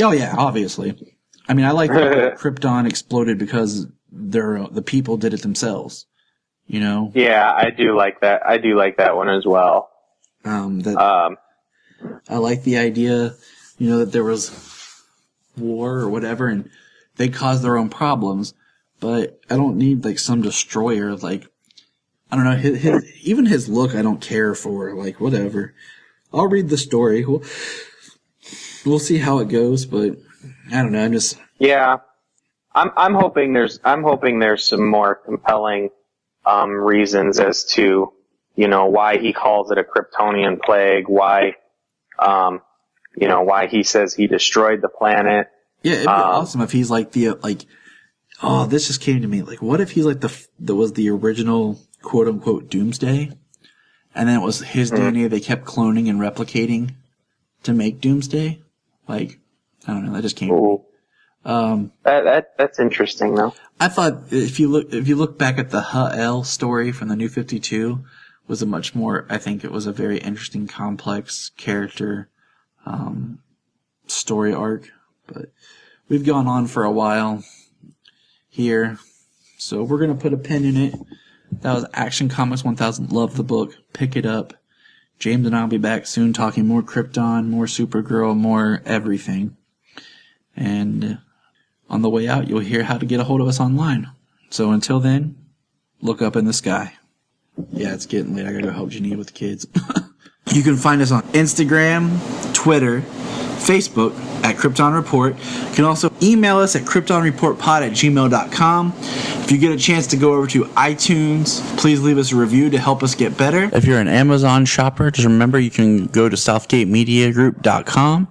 Oh, yeah, obviously. I mean, I like that Krypton exploded because the people did it themselves, you know? Yeah, I do like that. I do like that one as well. I like the idea, you know, that there was war or whatever, and they caused their own problems, but I don't need, like, some destroyer, like, I don't know, even his look I don't care for, like, whatever. I'll read the story. We'll see how it goes, but I don't know, I'm just... Yeah. I'm hoping there's some more compelling, reasons as to, you know, why he calls it a Kryptonian plague, why he says he destroyed the planet. Yeah, it'd be awesome if he's like oh, this just came to me. Like, what if he's like that was the original quote unquote Doomsday, and then it was his DNA they kept cloning and replicating to make Doomsday? Like, I don't know, that just came to me. That's interesting though. I thought if you look back at the Ha-El story from the New 52, was a much more, I think it was a very interesting, complex character, story arc, but we've gone on for a while here, so we're going to put a pin in it. That was Action Comics 1000. Love the book. Pick it up. James and I will be back soon talking more Krypton, more Supergirl, more everything. And on the way out, you'll hear how to get a hold of us online. So until then, look up in the sky. Yeah, it's getting late. I gotta go help Janine with the kids. You can find us on Instagram, Twitter, Facebook at Krypton Report. You can also email us at kryptonreportpod@gmail.com. If you get a chance to go over to iTunes, please leave us a review to help us get better. If you're an Amazon shopper, just remember you can go to southgatemediagroup.com.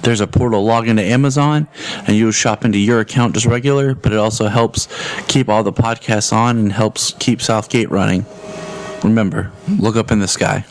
There's a portal, log into Amazon, and you'll shop into your account just regular, but it also helps keep all the podcasts on and helps keep Southgate running. Remember, look up in the sky.